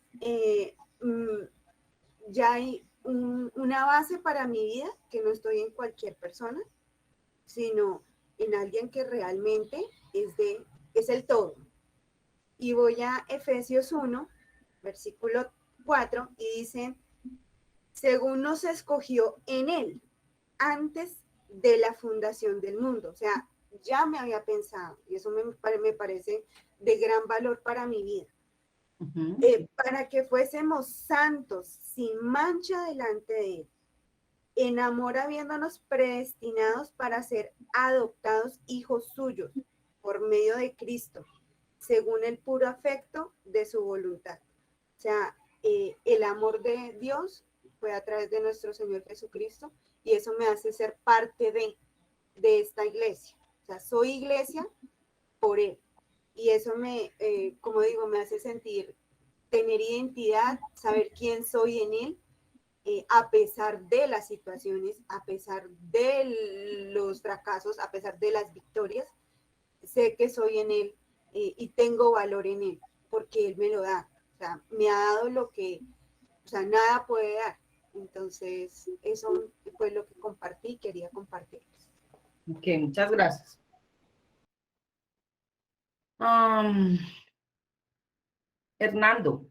ya hay una base para mi vida, que no estoy en cualquier persona, sino en alguien que realmente es el todo. Y voy a Efesios 1, versículo 4, y dice, según nos escogió en él, antes de la fundación del mundo. O sea, ya me había pensado, y eso me parece de gran valor para mi vida. Para que fuésemos santos, sin mancha delante de él, en amor habiéndonos predestinados para ser adoptados hijos suyos por medio de Cristo, según el puro afecto de su voluntad. O sea, el amor de Dios fue a través de nuestro Señor Jesucristo, y eso me hace ser parte de esta iglesia. O sea, soy iglesia por Él. Y eso como digo, me hace sentir, tener identidad, saber quién soy en Él, a pesar de las situaciones, a pesar de los fracasos, a pesar de las victorias. Sé que soy en Él, y tengo valor en Él, porque Él me lo da. O sea, me ha dado lo que, o sea, nada puede dar. Entonces, eso fue lo que compartí y quería compartirles. Ok, muchas gracias. Hernando.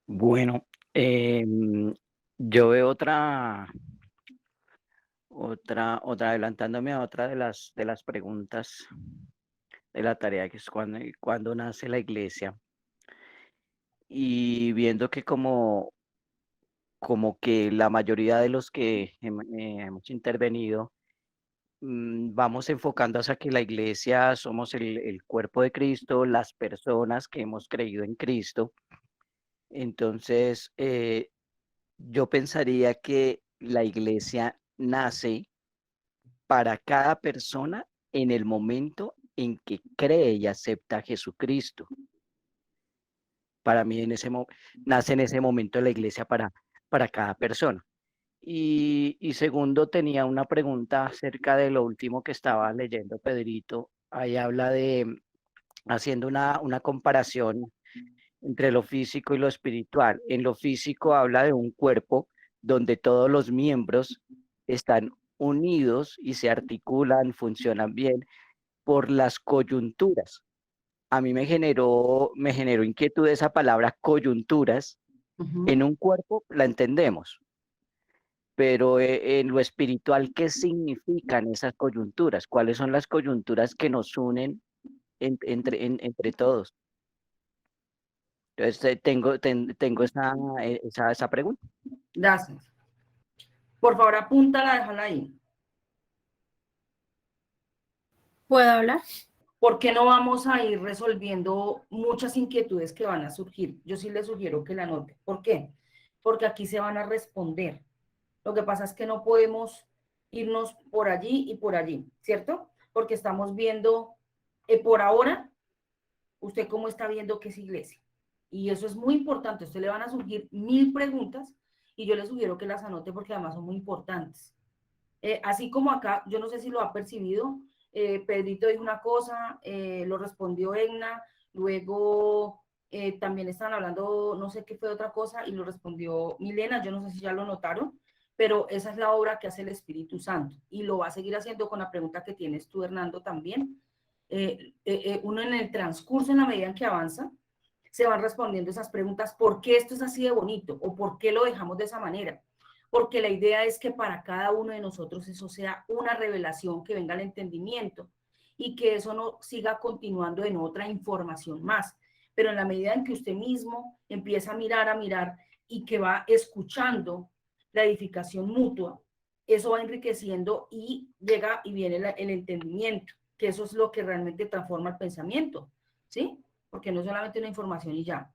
Bueno, yo veo otra, adelantándome a otra de las preguntas de la tarea, que es cuando nace la iglesia, y viendo que como que la mayoría de los que hemos intervenido, vamos enfocando hacia que la iglesia somos el cuerpo de Cristo, las personas que hemos creído en Cristo. Entonces, yo pensaría que la iglesia nace para cada persona en el momento en que cree y acepta a Jesucristo. Para mí nace en ese momento la iglesia para cada persona. Y segundo, tenía una pregunta acerca de lo último que estaba leyendo, Pedrito. Ahí habla haciendo una comparación entre lo físico y lo espiritual. En lo físico habla de un cuerpo donde todos los miembros están unidos y se articulan, funcionan bien por las coyunturas. A mí me generó inquietud esa palabra coyunturas. En un cuerpo la entendemos, pero en lo espiritual, ¿qué significan esas coyunturas? ¿Cuáles son las coyunturas que nos unen entre todos? Entonces, tengo esa pregunta. Gracias. Por favor, apúntala, déjala ahí. ¿Puedo hablar? ¿Por qué no vamos a ir resolviendo muchas inquietudes que van a surgir? Yo sí les sugiero que la anoten. ¿Por qué? Porque aquí se van a responder. Lo que pasa es que no podemos irnos por allí y por allí, ¿cierto? Porque estamos viendo, por ahora, usted cómo está viendo qué es iglesia. Y eso es muy importante. A usted le van a surgir 1000 preguntas y yo le sugiero que las anote porque además son muy importantes. Así como acá, yo no sé si lo ha percibido, Pedrito dijo una cosa, lo respondió Egna, luego también estaban hablando, no sé qué fue otra cosa, y lo respondió Milena, yo no sé si ya lo notaron, pero esa es la obra que hace el Espíritu Santo, y lo va a seguir haciendo con la pregunta que tienes tú, Hernando, también. Uno en el transcurso, en la medida en que avanza, se van respondiendo esas preguntas, ¿por qué esto es así de bonito? ¿O por qué lo dejamos de esa manera? Porque la idea es que para cada uno de nosotros eso sea una revelación que venga al entendimiento y que eso no siga continuando en otra información más. Pero en la medida en que usted mismo empieza a mirar y que va escuchando la edificación mutua, eso va enriqueciendo y llega y viene el entendimiento, que eso es lo que realmente transforma el pensamiento, ¿sí? Porque no es solamente una información y ya.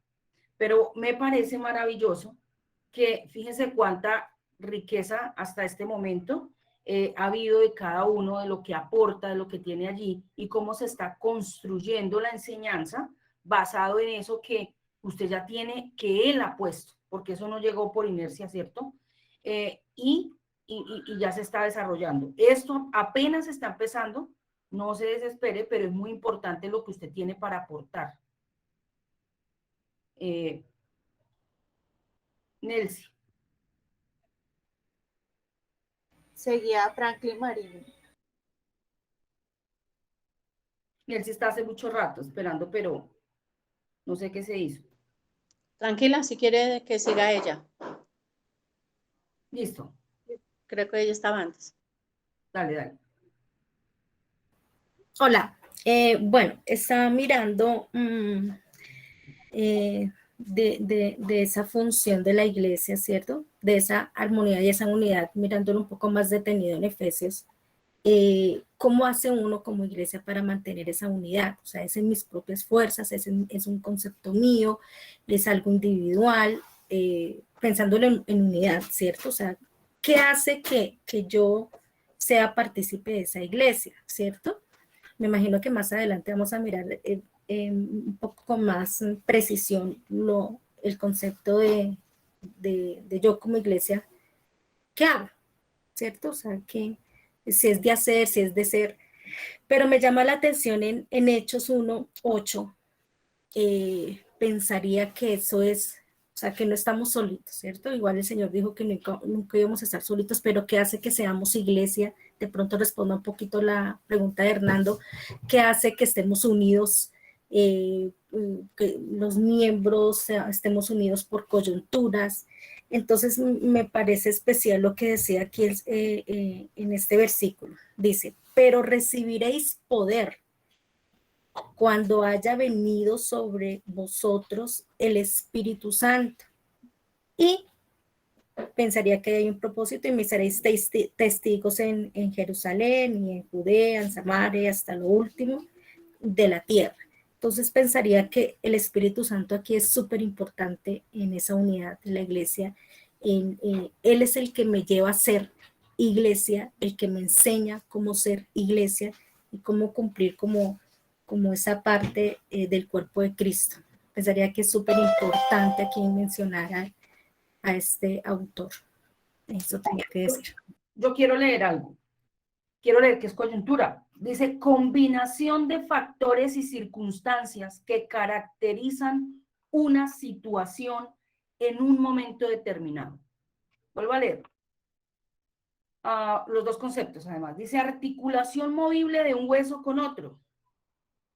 Pero me parece maravilloso que fíjense cuánta riqueza hasta este momento ha habido de cada uno, de lo que aporta, de lo que tiene allí y cómo se está construyendo la enseñanza basado en eso que usted ya tiene, que él ha puesto, porque eso no llegó por inercia, ¿cierto? Y ya se está desarrollando. Esto apenas está empezando, no se desespere, pero es muy importante lo que usted tiene para aportar. Nelcy. Seguía Franklin Marín. Nelcy está hace mucho rato esperando, pero no sé qué se hizo. Tranquila, si quiere que siga ella. Listo. Creo que ella estaba antes. Dale. Hola. Bueno, estaba mirando de esa función de la iglesia, ¿cierto? De esa armonía y esa unidad, mirándolo un poco más detenido en Efesios. ¿Cómo hace uno como iglesia para mantener esa unidad? O sea, es en mis propias fuerzas, es un concepto mío, es algo individual, pensándolo en unidad, ¿cierto? O sea, ¿qué hace que yo sea partícipe de esa iglesia, ¿cierto? Me imagino que más adelante vamos a mirar un poco con más precisión el concepto de yo como iglesia, ¿qué hago? ¿Cierto? O sea, que si es de hacer, si es de ser. Pero me llama la atención en Hechos 1:8, pensaría que eso es, o sea, que no estamos solitos, ¿cierto? Igual el Señor dijo que nunca íbamos a estar solitos, pero ¿qué hace que seamos iglesia? De pronto respondo un poquito la pregunta de Hernando, ¿qué hace que estemos unidos, que los miembros estemos unidos por coyunturas? Entonces me parece especial lo que decía aquí en este versículo. Dice, pero recibiréis poder cuando haya venido sobre vosotros el Espíritu Santo. Y pensaría que hay un propósito y me seréis testigos en Jerusalén y en Judea, en Samaria, hasta lo último de la tierra. Entonces pensaría que el Espíritu Santo aquí es súper importante en esa unidad de la iglesia. Él es el que me lleva a ser iglesia, el que me enseña cómo ser iglesia y cómo cumplir como esa parte del cuerpo de Cristo. Pensaría que es súper importante aquí mencionar a este autor. Eso tenía que decir. Yo quiero leer algo. Quiero leer que es coyuntura. Dice, combinación de factores y circunstancias que caracterizan una situación en un momento determinado. Vuelvo a leer. Los dos conceptos, además. Dice, articulación movible de un hueso con otro.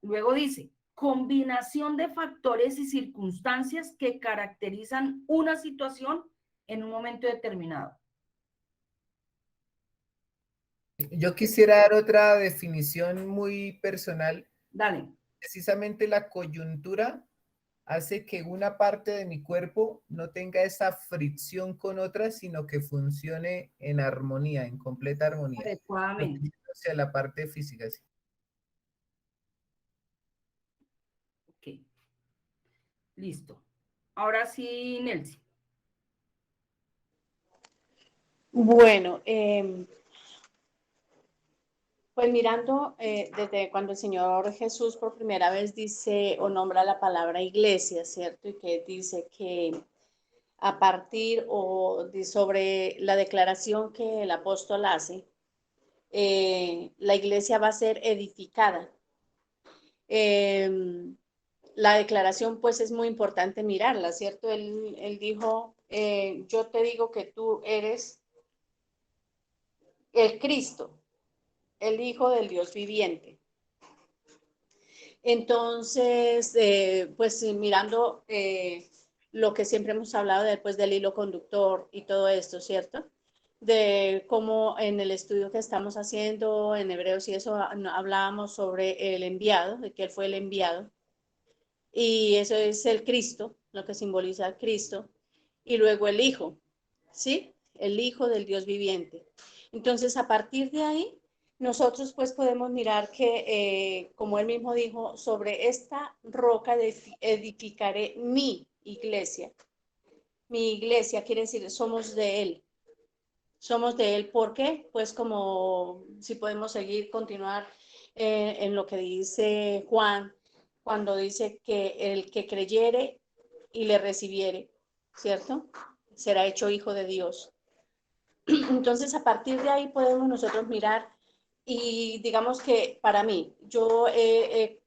Luego dice, combinación de factores y circunstancias que caracterizan una situación en un momento determinado. Yo quisiera dar otra definición muy personal. Dale. Precisamente la coyuntura hace que una parte de mi cuerpo no tenga esa fricción con otra, sino que funcione en armonía, en completa armonía. Adecuadamente. O sea, la parte física, sí. Ok. Listo. Ahora sí, Nelsi. Bueno, pues mirando desde cuando el Señor Jesús por primera vez dice o nombra la palabra iglesia, ¿cierto? Y que dice que a partir o sobre la declaración que el apóstol hace, la iglesia va a ser edificada. La declaración pues es muy importante mirarla, ¿cierto? Él dijo, yo te digo que tú eres el Cristo, el Hijo del Dios viviente. Entonces, pues mirando lo que siempre hemos hablado después del hilo conductor y todo esto, ¿cierto? De cómo en el estudio que estamos haciendo en Hebreos y eso hablábamos sobre el enviado, de que él fue el enviado. Y eso es el Cristo, lo que simboliza el Cristo. Y luego el Hijo, ¿sí? El Hijo del Dios viviente. Entonces, a partir de ahí, nosotros pues podemos mirar que, como él mismo dijo, sobre esta roca edificaré mi iglesia. Mi iglesia quiere decir, somos de él. Somos de él, ¿por qué? Pues como si podemos continuar en lo que dice Juan, cuando dice que el que creyere y le recibiere, ¿cierto? Será hecho hijo de Dios. Entonces, a partir de ahí podemos nosotros mirar y digamos que para mí, yo he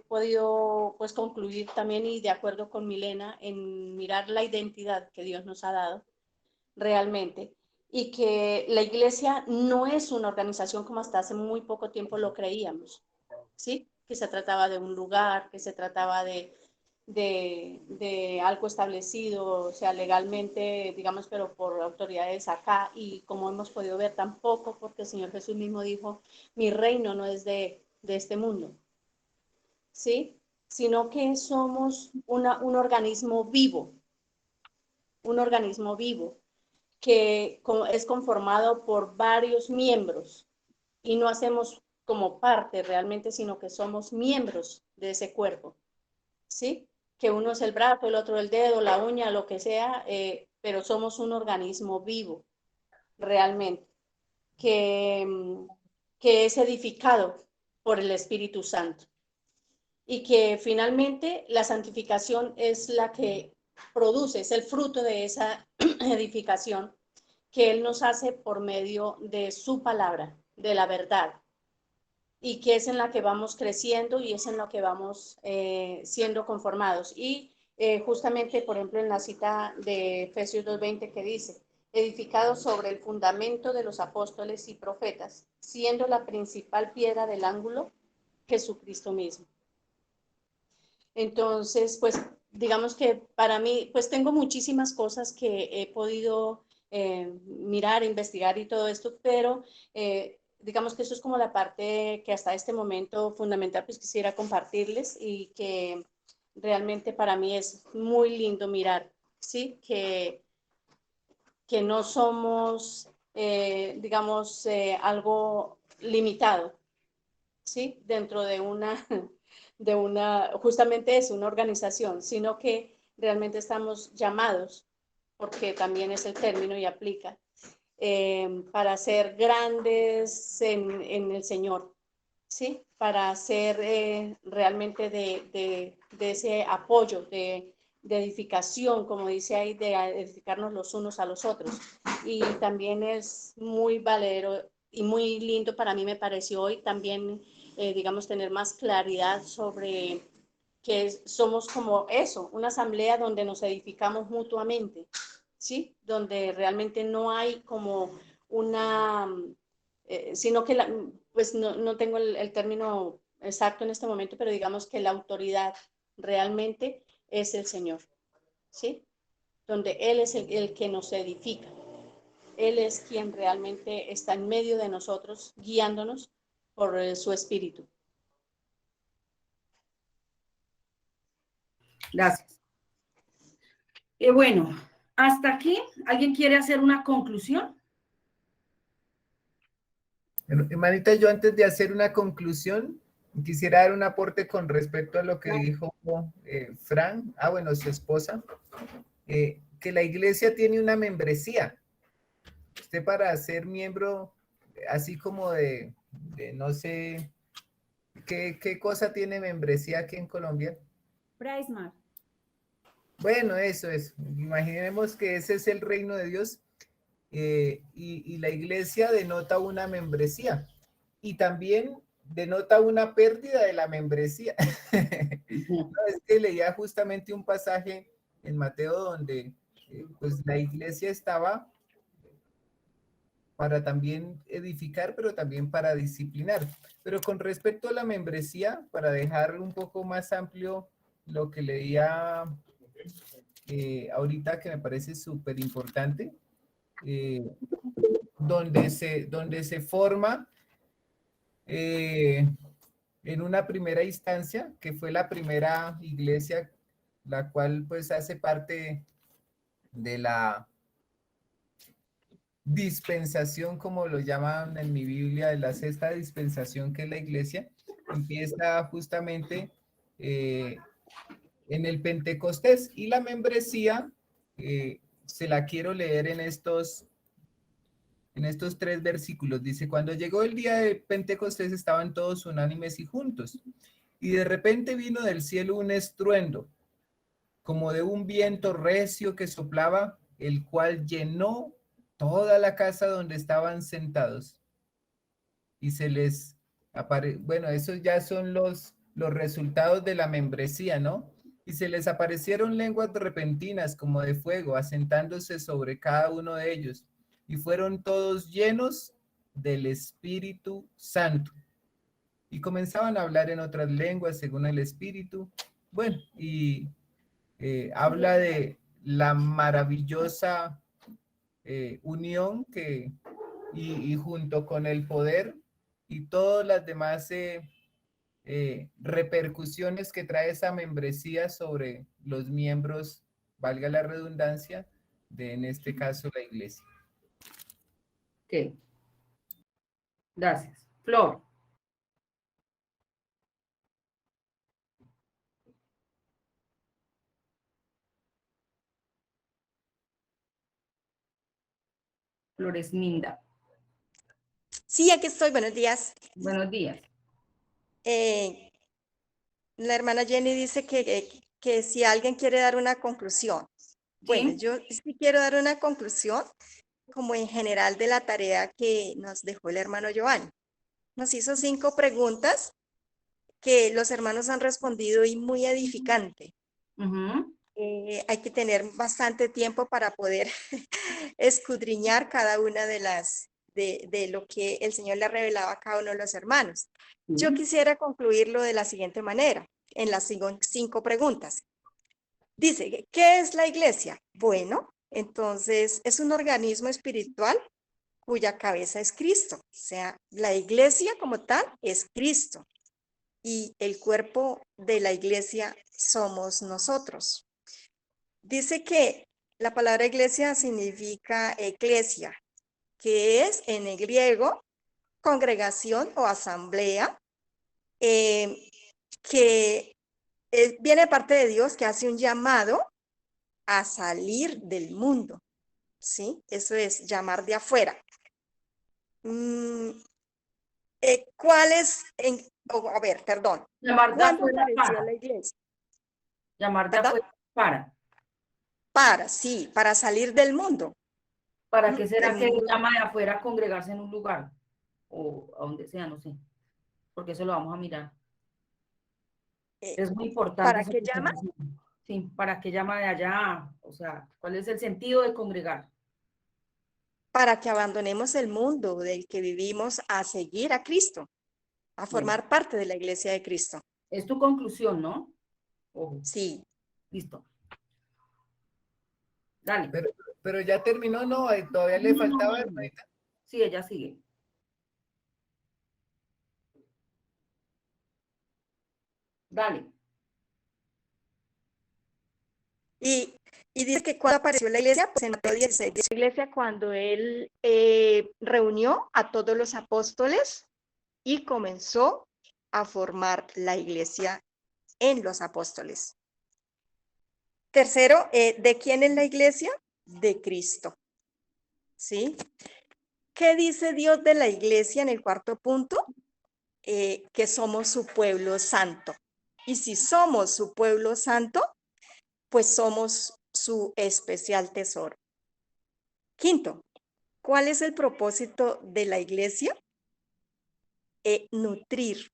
podido pues concluir también y de acuerdo con Milena en mirar la identidad que Dios nos ha dado realmente y que la iglesia no es una organización como hasta hace muy poco tiempo lo creíamos, ¿sí? Que se trataba de un lugar, que se trataba de algo establecido, o sea, legalmente, digamos, pero por autoridades acá, y como hemos podido ver tampoco, porque el Señor Jesús mismo dijo, mi reino no es de este mundo, ¿sí? Sino que somos un organismo vivo, que es conformado por varios miembros, y no hacemos como parte realmente, sino que somos miembros de ese cuerpo, ¿sí? Que uno es el brazo, el otro el dedo, la uña, lo que sea, pero somos un organismo vivo, realmente, que es edificado por el Espíritu Santo. Y que finalmente la santificación es la que produce, es el fruto de esa edificación que Él nos hace por medio de su palabra, de la verdad, y que es en la que vamos creciendo y es en la que vamos siendo conformados. Y justamente, por ejemplo, en la cita de Efesios 2:20 que dice, edificado sobre el fundamento de los apóstoles y profetas, siendo la principal piedra del ángulo Jesucristo mismo. Entonces, pues, digamos que para mí, pues tengo muchísimas cosas que he podido mirar, investigar y todo esto, pero digamos que eso es como la parte que hasta este momento fundamental, pues quisiera compartirles y que realmente para mí es muy lindo mirar, ¿sí? Que no somos, digamos, algo limitado, ¿sí? Dentro de justamente es una organización, sino que realmente estamos llamados, porque también es el término y aplica, para ser grandes en el Señor, ¿sí? Para ser realmente de ese apoyo, de edificación, como dice ahí, de edificarnos los unos a los otros. Y también es muy valedero y muy lindo para mí me pareció hoy también, digamos, tener más claridad sobre que somos como eso, una asamblea donde nos edificamos mutuamente, ¿sí? Donde realmente no hay como una, sino que, pues no tengo el término exacto en este momento, pero digamos que la autoridad realmente es el Señor, ¿sí? Donde Él es el que nos edifica. Él es quien realmente está en medio de nosotros, guiándonos por su espíritu. Gracias. Bueno, hasta aquí, ¿alguien quiere hacer una conclusión? Hermanita, yo antes de hacer una conclusión, quisiera dar un aporte con respecto a lo que dijo Fran, bueno, su esposa, que la iglesia tiene una membresía. Usted para ser miembro, así como de no sé, ¿qué cosa tiene membresía aquí en Colombia? PriceMart. Bueno, eso es. Imaginemos que ese es el reino de Dios y la iglesia denota una membresía y también denota una pérdida de la membresía. No, es que leía justamente un pasaje en Mateo donde pues la iglesia estaba para también edificar, pero también para disciplinar. Pero con respecto a la membresía, para dejar un poco más amplio lo que leía ahorita, que me parece súper importante, donde se forma en una primera instancia, que fue la primera iglesia, la cual pues hace parte de la dispensación, como lo llaman en mi Biblia, de la sexta dispensación, que es la iglesia, empieza justamente en el Pentecostés, y la membresía se la quiero leer en estos 3 versículos. Dice, cuando llegó el día de Pentecostés estaban todos unánimes y juntos, y de repente vino del cielo un estruendo, como de un viento recio que soplaba, el cual llenó toda la casa donde estaban sentados. Y se les bueno, esos ya son los resultados de la membresía, ¿no? Y se les aparecieron lenguas repentinas como de fuego, asentándose sobre cada uno de ellos. Y fueron todos llenos del Espíritu Santo. Y comenzaban a hablar en otras lenguas según el Espíritu. Bueno, y habla de la maravillosa unión y junto con el poder y todas las demás repercusiones que trae esa membresía sobre los miembros, valga la redundancia, de en este caso la iglesia. Ok. Gracias. Flor. Flores Minda. Sí, aquí estoy. Buenos días. Buenos días. La hermana Jenny dice que si alguien quiere dar una conclusión. Bueno, yo sí quiero dar una conclusión como en general de la tarea que nos dejó el hermano Giovanni. Nos hizo 5 preguntas que los hermanos han respondido y muy edificante. hay que tener bastante tiempo para poder escudriñar cada una de lo que el Señor le revelaba a cada uno de los hermanos. Yo quisiera concluirlo de la siguiente manera, en las 5 preguntas. Dice, ¿qué es la iglesia? Bueno, entonces es un organismo espiritual cuya cabeza es Cristo. O sea, la iglesia como tal es Cristo y el cuerpo de la iglesia somos nosotros. Dice que la palabra iglesia significa eclesia, que es en el griego congregación o asamblea, que viene de parte de Dios, que hace un llamado a salir del mundo, ¿sí? Eso es llamar de afuera. ¿Cuál es? A ver, perdón. Llamar de ¿Cuándo afuera apareció para. la iglesia? Llamar de ¿Perdón? afuera para. Sí, para salir del mundo. ¿Para qué será Del que mundo. llama de afuera a congregarse en un lugar? O a donde sea, no sé. Porque eso lo vamos a mirar. Es muy importante. ¿Para eso qué que estás llama? diciendo. Sí, ¿para qué llama de allá? O sea, ¿cuál es el sentido de congregar? Para que abandonemos el mundo del que vivimos a seguir a Cristo, a formar parte de la iglesia de Cristo. Es tu conclusión, ¿no? Ojo. Sí. Listo. Dale. Pero ya terminó, ¿no? Todavía le faltaba, hermanita. Sí, ella sigue. Dale. Y dice que cuando apareció la iglesia, pues en Mateo 16, la iglesia cuando él reunió a todos los apóstoles y comenzó a formar la iglesia en los apóstoles. Tercero, ¿de quién es la iglesia? De Cristo. ¿Sí? ¿Qué dice Dios de la iglesia en el 4º punto? Que somos su pueblo santo. Y si somos su pueblo santo, pues somos su especial tesoro. 5º, ¿cuál es el propósito de la iglesia? Nutrir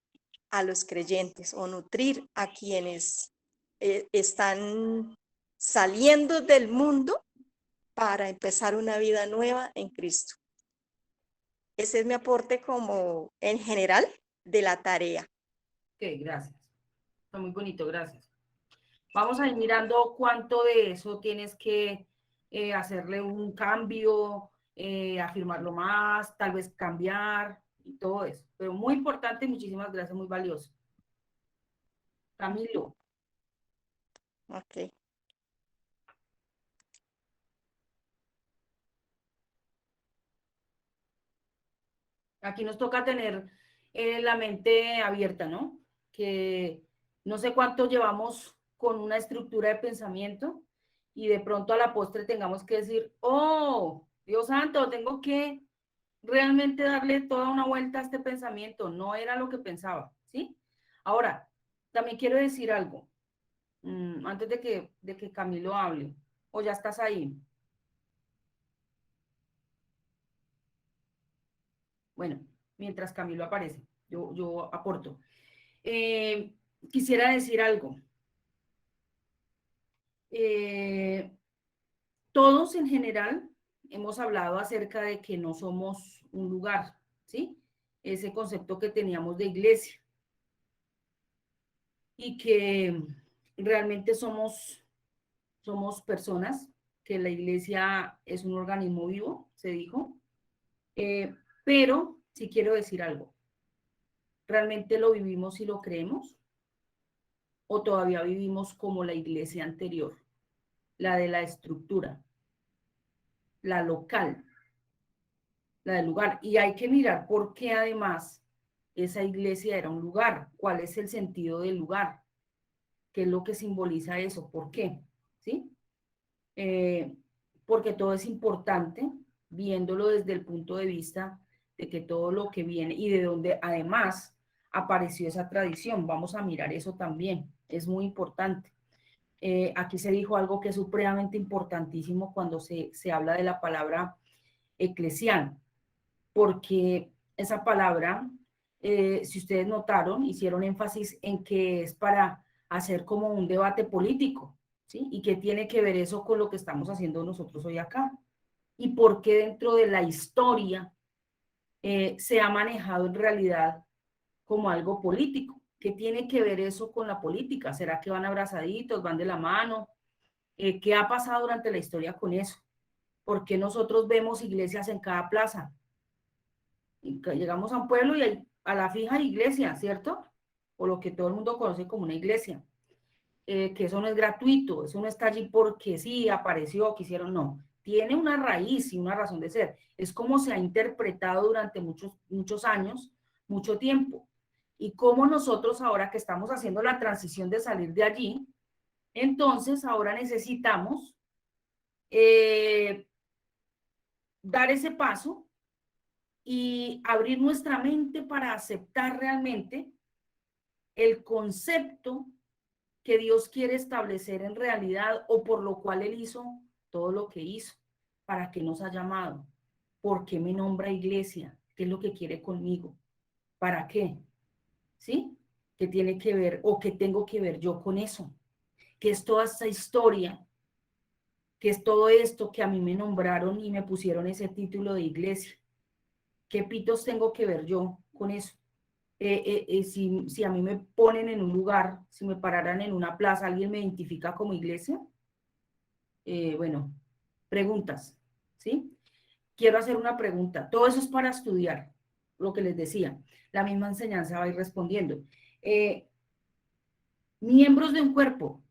a los creyentes o nutrir a quienes están saliendo del mundo para empezar una vida nueva en Cristo. Ese es mi aporte como en general de la tarea. Ok, gracias. Está muy bonito, gracias. Vamos a ir mirando cuánto de eso tienes que hacerle un cambio, afirmarlo más, tal vez cambiar y todo eso. Pero muy importante, muchísimas gracias, muy valioso. Camilo. Ok. Aquí nos toca tener la mente abierta, ¿no? Que no sé cuánto llevamos con una estructura de pensamiento y de pronto a la postre tengamos que decir, oh, Dios santo, tengo que realmente darle toda una vuelta a este pensamiento. No era lo que pensaba, ¿sí? Ahora, también quiero decir algo, antes de que Camilo hable, o ya estás ahí. Bueno, mientras Camilo aparece, yo aporto. Quisiera decir algo. Todos en general hemos hablado acerca de que no somos un lugar, ¿sí? Ese concepto que teníamos de iglesia. Y que realmente somos personas, que la iglesia es un organismo vivo, se dijo. Pero sí quiero decir algo. ¿Realmente lo vivimos y lo creemos? ¿O todavía vivimos como la iglesia anterior? La de la estructura, la local, la del lugar. Y hay que mirar por qué además esa iglesia era un lugar. ¿Cuál es el sentido del lugar? ¿Qué es lo que simboliza eso? ¿Por qué? ¿Sí? Porque todo es importante, viéndolo desde el punto de vista de que todo lo que viene y de donde además apareció esa tradición. Vamos a mirar eso también, es muy importante. Aquí se dijo algo que es supremamente importantísimo cuando se habla de la palabra eclesial, porque esa palabra, si ustedes notaron, hicieron énfasis en que es para hacer como un debate político, ¿sí? ¿Y qué tiene que ver eso con lo que estamos haciendo nosotros hoy acá? ¿Y por qué dentro de la historia se ha manejado en realidad como algo político? ¿Qué tiene que ver eso con la política? ¿Será que van abrazaditos, van de la mano? ¿Qué ha pasado durante la historia con eso? ¿Por qué nosotros vemos iglesias en cada plaza? Y llegamos a un pueblo y hay a la fija iglesia, ¿cierto? O lo que todo el mundo conoce como una iglesia. Que eso no es gratuito, eso no está allí porque sí, apareció, quisieron, no. Tiene una raíz y una razón de ser. Es como se ha interpretado durante muchos años, mucho tiempo. Y como nosotros ahora que estamos haciendo la transición de salir de allí, entonces ahora necesitamos dar ese paso y abrir nuestra mente para aceptar realmente el concepto que Dios quiere establecer en realidad o por lo cual Él hizo todo lo que hizo. ¿Para qué nos ha llamado? ¿Por qué me nombra iglesia? ¿Qué es lo que quiere conmigo? ¿Para qué? ¿Sí? ¿Qué tiene que ver o qué tengo que ver yo con eso? ¿Qué es toda esta historia? ¿Qué es todo esto que a mí me nombraron y me pusieron ese título de iglesia? ¿Qué pitos tengo que ver yo con eso? Si a mí me ponen en un lugar, si me pararan en una plaza, ¿alguien me identifica como iglesia? Bueno, preguntas, ¿sí? Quiero hacer una pregunta. Todo eso es para estudiar, lo que les decía. La misma enseñanza va a ir respondiendo. Miembros de un cuerpo,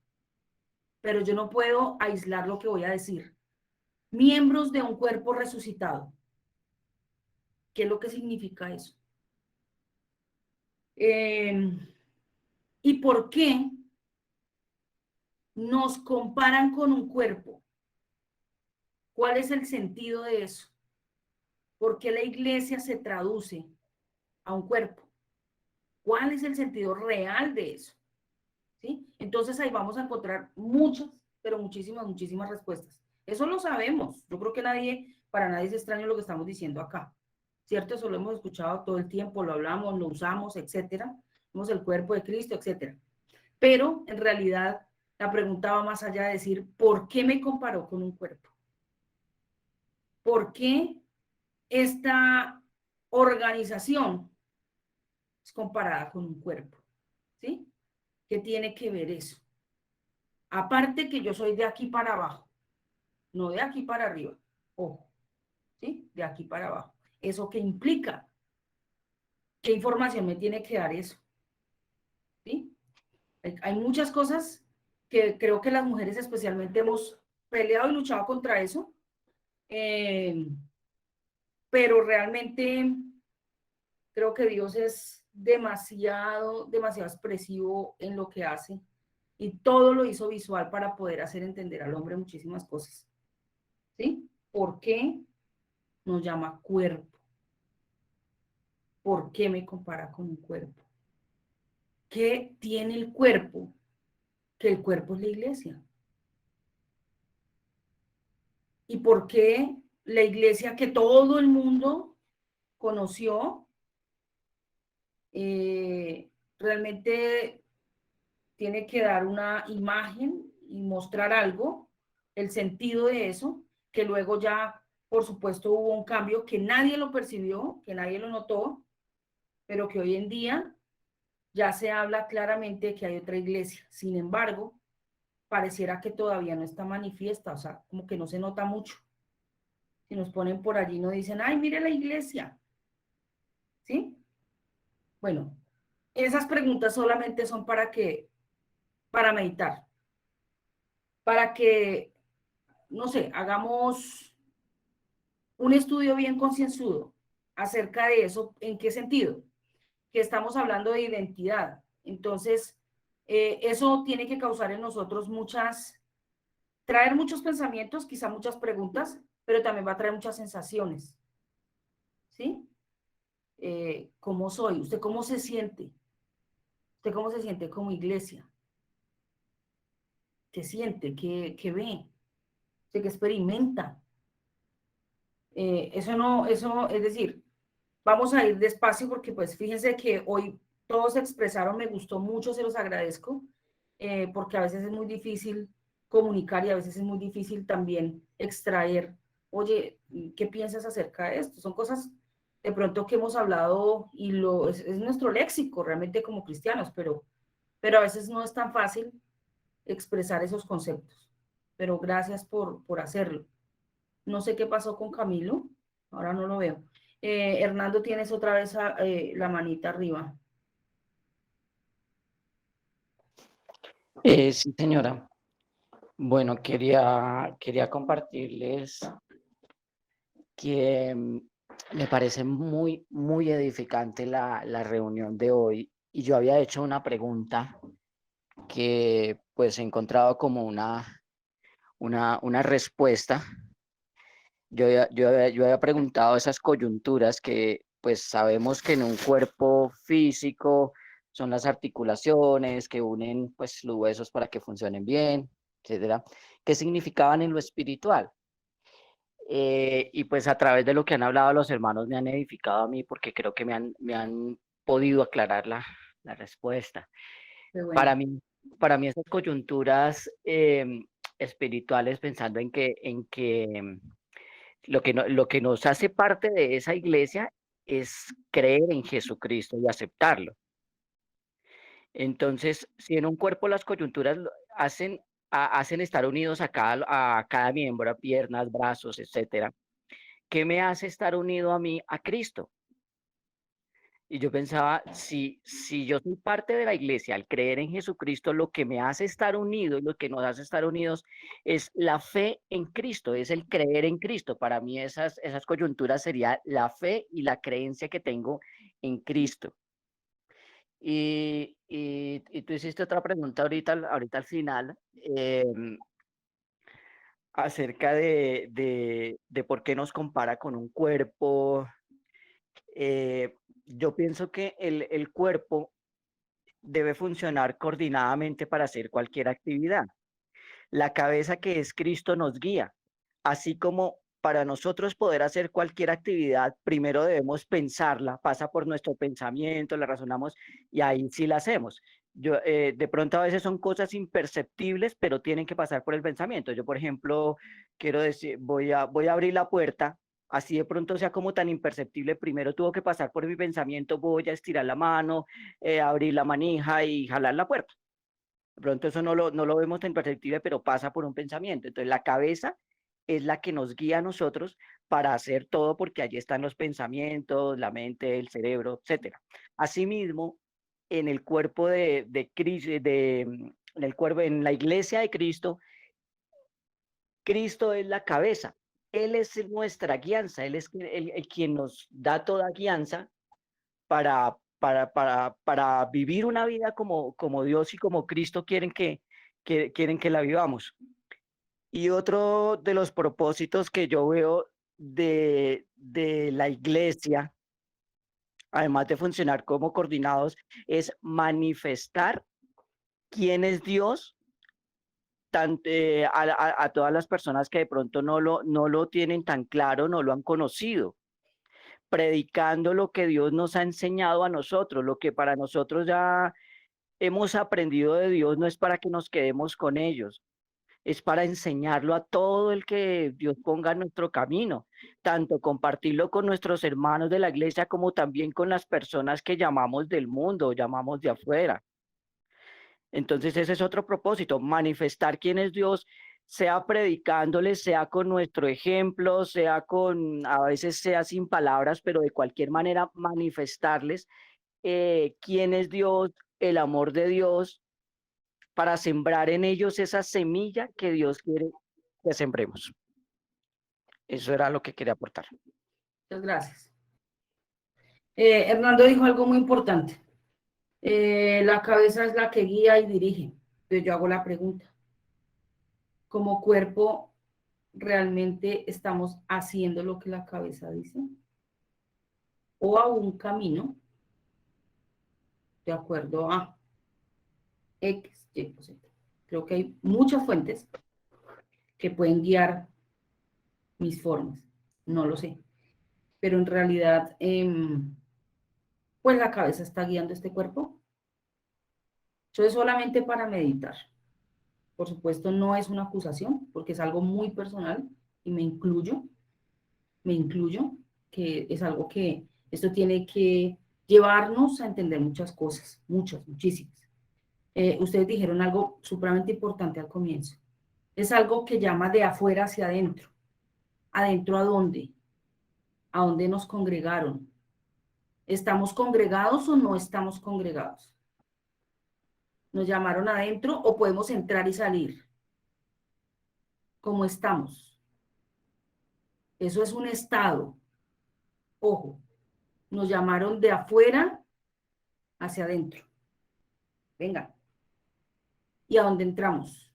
pero yo no puedo aislar lo que voy a decir. Miembros de un cuerpo resucitado. ¿Qué es lo que significa eso? ¿Y por qué nos comparan con un cuerpo? ¿Cuál es el sentido de eso? ¿Por qué la iglesia se traduce a un cuerpo? ¿Cuál es el sentido real de eso? ¿Sí? Entonces ahí vamos a encontrar muchas, pero muchísimas respuestas. Eso lo sabemos. Yo creo que para nadie es extraño lo que estamos diciendo acá. ¿Cierto? Eso lo hemos escuchado todo el tiempo, lo hablamos, lo usamos, etcétera. Somos el cuerpo de Cristo, etcétera. Pero en realidad la pregunta va más allá de decir, ¿por qué me comparó con un cuerpo? ¿Por qué esta organización es comparada con un cuerpo? ¿Sí? ¿Qué tiene que ver eso? Aparte que yo soy de aquí para abajo, no de aquí para arriba. Ojo, ¿sí? De aquí para abajo. ¿Eso qué implica? ¿Qué información me tiene que dar eso? ¿Sí? Hay muchas cosas que creo que las mujeres especialmente hemos peleado y luchado contra eso, pero realmente creo que Dios es demasiado expresivo en lo que hace y todo lo hizo visual para poder hacer entender al hombre muchísimas cosas. ¿Sí? ¿Por qué nos llama cuerpo? ¿Por qué me compara con un cuerpo? ¿Qué tiene el cuerpo? Que el cuerpo es la iglesia. ¿Y por qué la iglesia que todo el mundo conoció realmente tiene que dar una imagen y mostrar algo, el sentido de eso, que luego ya, por supuesto, hubo un cambio que nadie lo percibió, que nadie lo notó, pero que hoy en día ya se habla claramente de que hay otra iglesia. Sin embargo, pareciera que todavía no está manifiesta, o sea, como que no se nota mucho. Si nos ponen por allí, no dicen, ay, mire la iglesia. ¿Sí? Bueno, esas preguntas solamente son para meditar, para que, no sé, hagamos un estudio bien concienzudo acerca de eso. ¿En qué sentido? Que estamos hablando de identidad. Entonces, eso tiene que causar en nosotros traer muchos pensamientos, quizá muchas preguntas, pero también va a traer muchas sensaciones. ¿Sí? ¿Cómo soy? ¿Usted cómo se siente? ¿Usted cómo se siente como iglesia? ¿Qué siente? ¿Qué ve? ¿Usted qué experimenta? Eso, es decir, vamos a ir despacio porque pues fíjense que hoy todos se expresaron, me gustó mucho, se los agradezco, porque a veces es muy difícil comunicar y a veces es muy difícil también extraer, oye, ¿qué piensas acerca de esto? Son cosas de pronto que hemos hablado y es nuestro léxico realmente como cristianos, pero a veces no es tan fácil expresar esos conceptos. Pero gracias por hacerlo. No sé qué pasó con Camilo, ahora no lo veo. Hernando, tienes otra vez la manita arriba. Sí, señora. Bueno, quería compartirles que me parece muy, muy edificante la reunión de hoy. Y yo había hecho una pregunta que pues he encontrado como una respuesta. Yo había preguntado esas coyunturas que pues sabemos que en un cuerpo físico son las articulaciones que unen pues los huesos para que funcionen bien, etcétera. ¿Qué significaban en lo espiritual? Y pues a través de lo que han hablado los hermanos me han edificado a mí porque creo que me han podido aclarar la respuesta. Bueno. Para mí esas coyunturas espirituales, pensando en que lo que nos hace parte de esa iglesia es creer en Jesucristo y aceptarlo. Entonces, si en un cuerpo las coyunturas hacen estar unidos a cada miembro, a piernas, brazos, etcétera, ¿qué me hace estar unido a mí, a Cristo? Y yo pensaba, si yo soy parte de la iglesia, al creer en Jesucristo, lo que me hace estar unido y lo que nos hace estar unidos es la fe en Cristo, es el creer en Cristo. Para mí esas coyunturas sería la fe y la creencia que tengo en Cristo. Y tú hiciste otra pregunta ahorita al final, acerca de por qué nos compara con un cuerpo. Yo pienso que el cuerpo debe funcionar coordinadamente para hacer cualquier actividad. La cabeza, que es Cristo, nos guía, así como para nosotros poder hacer cualquier actividad, primero debemos pensarla, pasa por nuestro pensamiento, la razonamos y ahí sí la hacemos. De pronto a veces son cosas imperceptibles, pero tienen que pasar por el pensamiento. Yo, por ejemplo, quiero decir, voy a abrir la puerta, así de pronto sea como tan imperceptible, primero tuvo que pasar por mi pensamiento, voy a estirar la mano, abrir la manija y jalar la puerta. De pronto eso no lo vemos tan perceptible, pero pasa por un pensamiento. Entonces la cabeza es la que nos guía a nosotros para hacer todo, porque allí están los pensamientos, la mente, el cerebro, etc. Asimismo, en el cuerpo de Cristo, en la iglesia de Cristo, Cristo es la cabeza. Él es nuestra guianza, Él es el quien nos da toda guianza para vivir una vida como Dios y como Cristo quieren que la vivamos. Y otro de los propósitos que yo veo de la iglesia, además de funcionar como coordinados, es manifestar quién es Dios a todas las personas que de pronto no lo tienen tan claro, no lo han conocido, predicando lo que Dios nos ha enseñado a nosotros, lo que para nosotros ya hemos aprendido de Dios. No es para que nos quedemos con ellos, es para enseñarlo a todo el que Dios ponga en nuestro camino, tanto compartirlo con nuestros hermanos de la iglesia como también con las personas que llamamos del mundo, llamamos de afuera. Entonces ese es otro propósito, manifestar quién es Dios, sea predicándoles, sea con nuestro ejemplo, a veces sea sin palabras, pero de cualquier manera manifestarles quién es Dios, el amor de Dios, para sembrar en ellos esa semilla que Dios quiere que sembremos. Eso era lo que quería aportar. Muchas gracias. Hernando dijo algo muy importante. La cabeza es la que guía y dirige. Entonces yo hago la pregunta. ¿Como cuerpo realmente estamos haciendo lo que la cabeza dice? ¿O a un camino de acuerdo a X, Y, Z? Creo que hay muchas fuentes que pueden guiar mis formas. No lo sé. Pero en realidad, pues la cabeza está guiando este cuerpo. Eso es solamente para meditar. Por supuesto, no es una acusación, porque es algo muy personal y me incluyo, que es algo que esto tiene que llevarnos a entender muchas cosas, muchísimas. Ustedes dijeron algo supremamente importante al comienzo. Es algo que llama de afuera hacia adentro. ¿Adentro a dónde? ¿A dónde nos congregaron? ¿Estamos congregados o no estamos congregados? ¿Nos llamaron adentro o podemos entrar y salir? ¿Cómo estamos? Eso es un estado. Ojo, nos llamaron de afuera hacia adentro. Venga. ¿Y a dónde entramos?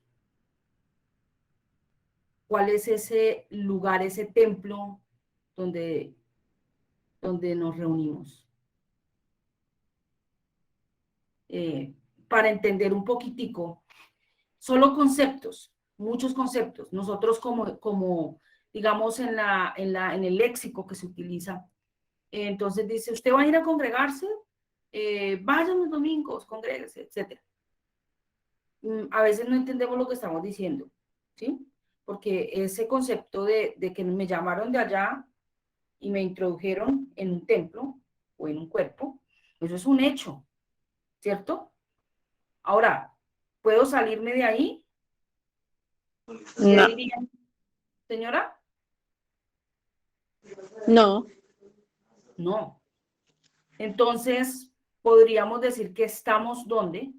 ¿Cuál es ese lugar, ese templo donde nos reunimos? Para entender un poquitico, solo conceptos, muchos conceptos. Nosotros como digamos, en el léxico que se utiliza, entonces dice, ¿usted va a ir a congregarse? Vayan los domingos, congréguese, etc. A veces no entendemos lo que estamos diciendo, ¿sí? Porque ese concepto de que me llamaron de allá y me introdujeron en un templo o en un cuerpo, eso es un hecho, ¿cierto? Ahora, ¿puedo salirme de ahí? No. ¿Qué diría, señora? No. No. Entonces, podríamos decir que estamos ¿dónde?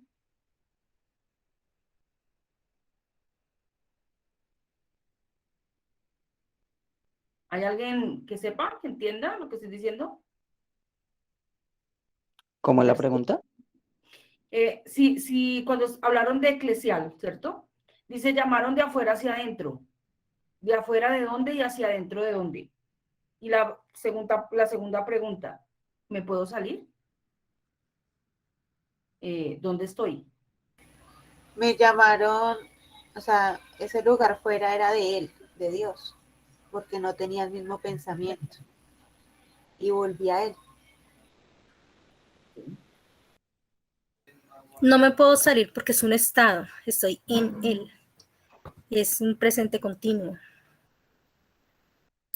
¿Hay alguien que sepa, que entienda lo que estoy diciendo? ¿Cómo es la pregunta? Sí, cuando hablaron de eclesial, ¿cierto? Dice, llamaron de afuera hacia adentro. ¿De afuera de dónde y hacia adentro de dónde? Y la segunda pregunta, ¿me puedo salir? ¿Dónde estoy? Me llamaron, o sea, ese lugar fuera era de él, de Dios, porque no tenía el mismo pensamiento. Y volví a él. No me puedo salir porque es un estado, estoy en él. Es un presente continuo.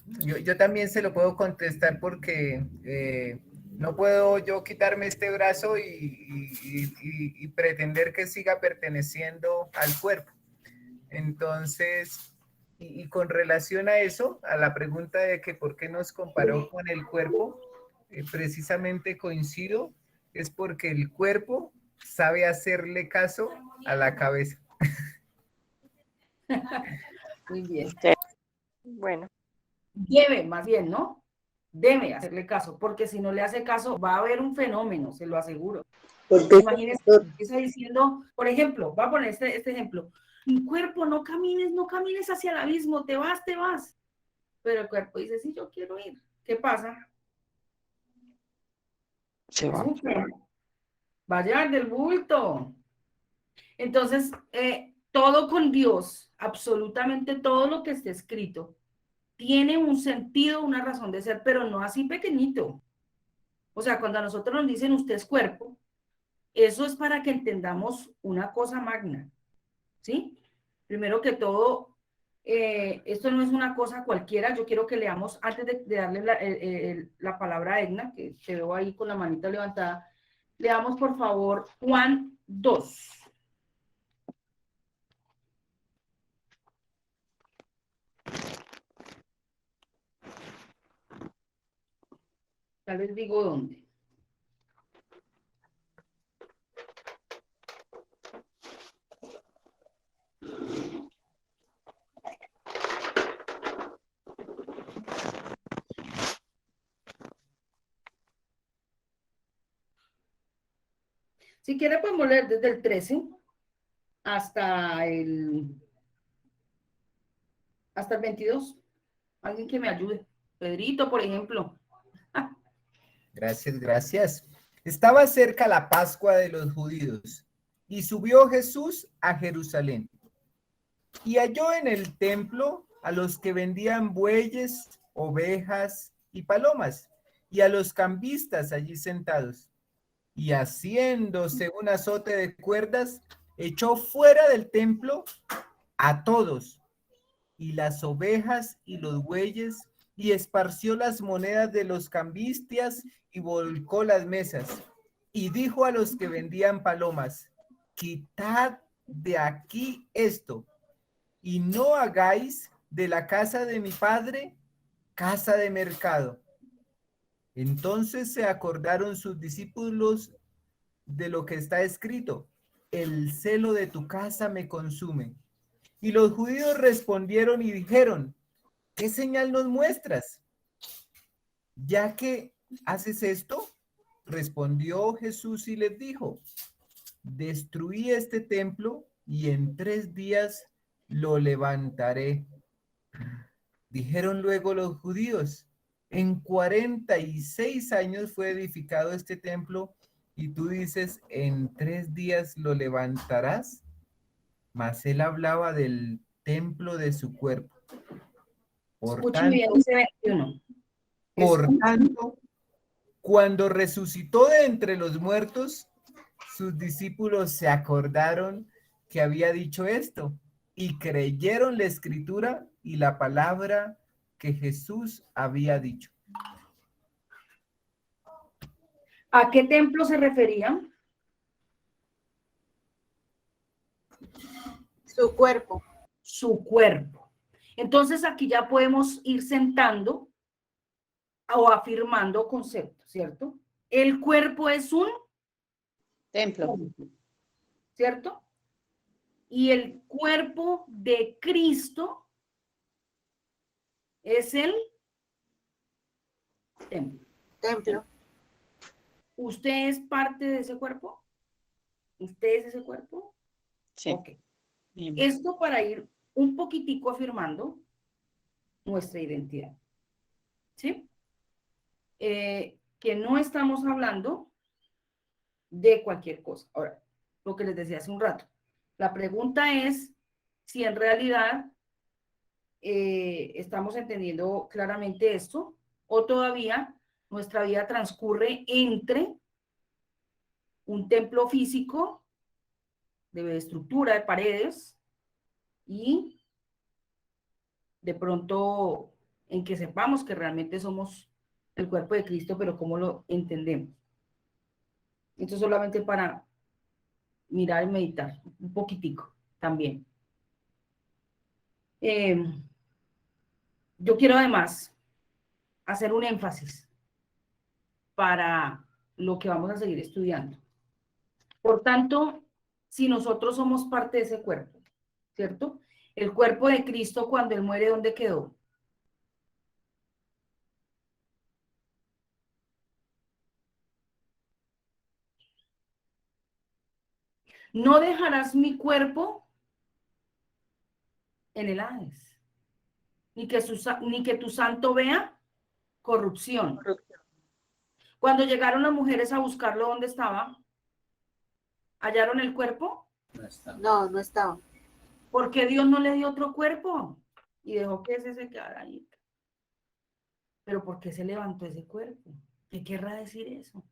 Yo también se lo puedo contestar porque no puedo yo quitarme este brazo y pretender que siga perteneciendo al cuerpo. Entonces, y con relación a eso, a la pregunta de que por qué nos comparó con el cuerpo, precisamente coincido, es porque el cuerpo sabe hacerle caso a la cabeza. Muy bien. Bueno. Debe, más bien, ¿no? Debe hacerle caso, porque si no le hace caso, va a haber un fenómeno, se lo aseguro. Imagínense, empieza diciendo, por ejemplo, va a poner este ejemplo, mi cuerpo, no camines hacia el abismo, te vas. Pero el cuerpo dice, sí, yo quiero ir. ¿Qué pasa? Se va. Va a llevar del bulto. Entonces, todo con Dios, absolutamente todo lo que esté escrito, tiene un sentido, una razón de ser, pero no así pequeñito. O sea, cuando a nosotros nos dicen usted es cuerpo, eso es para que entendamos una cosa magna, ¿sí? Primero que todo, esto no es una cosa cualquiera. Yo quiero que leamos, antes de darle la palabra a Edna, que te veo ahí con la manita levantada, leamos por favor Juan 2. Tal vez digo dónde. Si quiere podemos leer desde el 13 hasta el 22. Alguien que me ayude. Pedrito, por ejemplo. Gracias. Estaba cerca la Pascua de los judíos y subió Jesús a Jerusalén. Y halló en el templo a los que vendían bueyes, ovejas y palomas, y a los cambistas allí sentados. Y haciéndose un azote de cuerdas, echó fuera del templo a todos, y las ovejas y los bueyes, y esparció las monedas de los cambistas y volcó las mesas. Y dijo a los que vendían palomas: quitad de aquí esto, y no hagáis de la casa de mi padre casa de mercado. Entonces se acordaron sus discípulos de lo que está escrito: el celo de tu casa me consume. Y los judíos respondieron y dijeron: ¿qué señal nos muestras, ya que haces esto? Respondió Jesús y les dijo: destruí este templo y en 3 días lo levantaré. Dijeron luego los judíos: en 46 años fue edificado este templo, y tú dices, ¿en 3 días lo levantarás? Mas él hablaba del templo de su cuerpo. Escuchen bien ese 21. Por tanto, cuando resucitó de entre los muertos, sus discípulos se acordaron que había dicho esto, y creyeron la escritura y la palabra que Jesús había dicho. ¿A qué templo se referían? Su cuerpo. Su cuerpo. Entonces aquí ya podemos ir sentando o afirmando conceptos, ¿cierto? El cuerpo es un templo, ¿cierto? Y el cuerpo de Cristo es el templo. Templo. ¿Usted es parte de ese cuerpo? ¿Usted es ese cuerpo? Sí. Ok. Esto para ir un poquitico afirmando nuestra identidad. ¿Sí? Que no estamos hablando de cualquier cosa. Ahora, lo que les decía hace un rato. La pregunta es si en realidad estamos entendiendo claramente esto o todavía nuestra vida transcurre entre un templo físico de estructura, de paredes, y de pronto en que sepamos que realmente somos el cuerpo de Cristo, pero ¿cómo lo entendemos? Esto solamente para mirar y meditar un poquitico también. Yo quiero además hacer un énfasis para lo que vamos a seguir estudiando. Por tanto, si nosotros somos parte de ese cuerpo, ¿cierto? El cuerpo de Cristo, cuando Él muere, ¿dónde quedó? No dejarás mi cuerpo en el Hades, ni que tu santo vea corrupción. Cuando llegaron las mujeres a buscarlo, ¿dónde estaba? ¿Hallaron el cuerpo? No, no estaba. ¿Por qué Dios no le dio otro cuerpo? Y dejó que ese se quedara ahí. ¿Pero por qué se levantó ese cuerpo? ¿Qué querrá decir eso?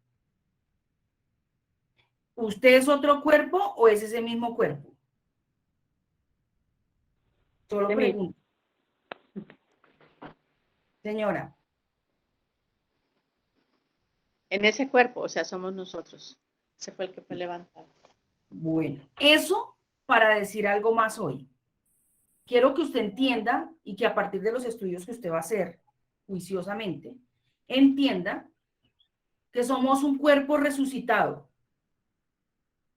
¿Usted es otro cuerpo o es ese mismo cuerpo? Solo pregunto. Señora. En ese cuerpo, o sea, somos nosotros. Ese fue el que fue levantado. Bueno, eso para decir algo más hoy. Quiero que usted entienda y que a partir de los estudios que usted va a hacer juiciosamente, entienda que somos un cuerpo resucitado.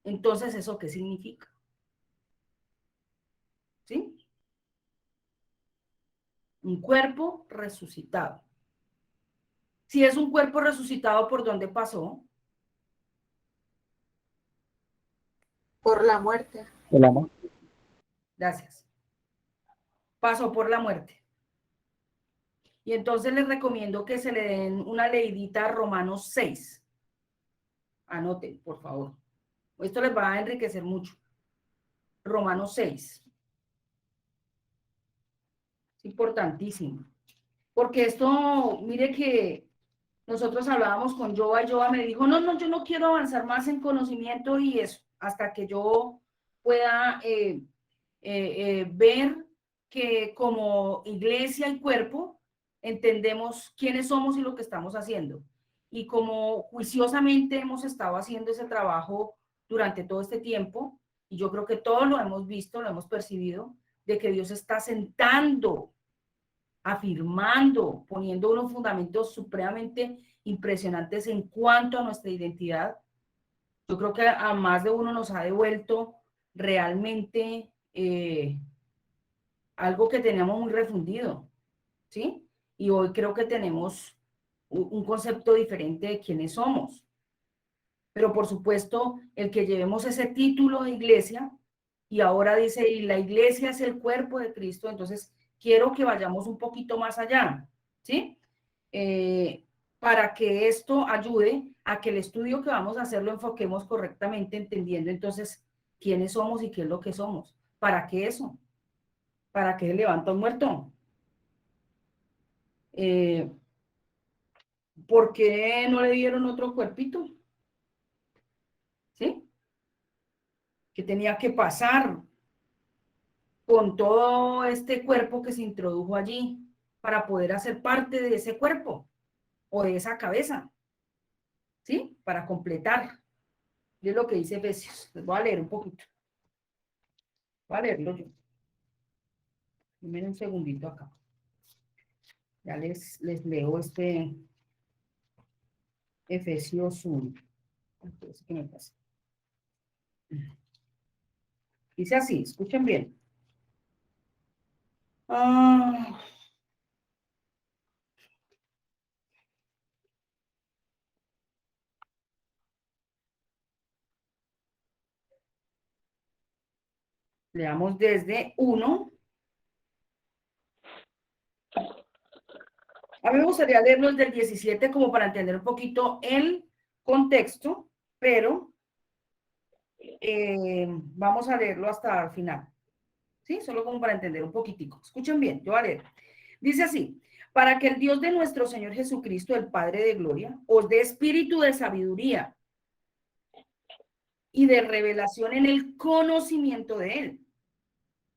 Entonces, ¿eso qué significa? ¿Sí? Un cuerpo resucitado. Si es un cuerpo resucitado, ¿por dónde pasó? Por la muerte. El amor. Gracias. Pasó por la muerte. Y entonces les recomiendo que se le den una leidita a Romanos 6. Anoten, por favor. Esto les va a enriquecer mucho. Romanos 6. Es importantísimo. Porque esto, mire que nosotros hablábamos con Joa, y Joa me dijo, no, yo no quiero avanzar más en conocimiento y eso, hasta que yo pueda ver que como iglesia y cuerpo entendemos quiénes somos y lo que estamos haciendo. Y como juiciosamente hemos estado haciendo ese trabajo durante todo este tiempo, y yo creo que todos lo hemos visto, lo hemos percibido, de que Dios está sentando, afirmando, poniendo unos fundamentos supremamente impresionantes en cuanto a nuestra identidad. Yo creo que a más de uno nos ha devuelto realmente algo que teníamos muy refundido, ¿sí? Y hoy creo que tenemos un concepto diferente de quiénes somos. Pero por supuesto, el que llevemos ese título de iglesia, y ahora dice, y la iglesia es el cuerpo de Cristo, entonces quiero que vayamos un poquito más allá, ¿sí? Para que esto ayude a que el estudio que vamos a hacer lo enfoquemos correctamente, entendiendo entonces quiénes somos y qué es lo que somos. ¿Para qué eso? ¿Para qué se levanta un muerto? ¿Por qué no le dieron otro cuerpito? ¿Sí? ¿Qué tenía que pasar con todo este cuerpo que se introdujo allí para poder hacer parte de ese cuerpo o de esa cabeza? ¿Sí? Para completar. Es lo que dice Efesios. Les voy a leer un poquito. Voy a leerlo yo. Dame un segundito acá. Ya les leo este Efesios 1. ¿Qué me pasa? Dice así, escuchen bien. Leamos desde 1. A mí me gustaría leerlo desde el 17 como para entender un poquito el contexto, pero vamos a leerlo hasta el final. ¿Sí? Solo como para entender un poquitico. Escuchen bien, yo voy a leer. Dice así: para que el Dios de nuestro Señor Jesucristo, el Padre de gloria, os dé espíritu de sabiduría y de revelación en el conocimiento de Él.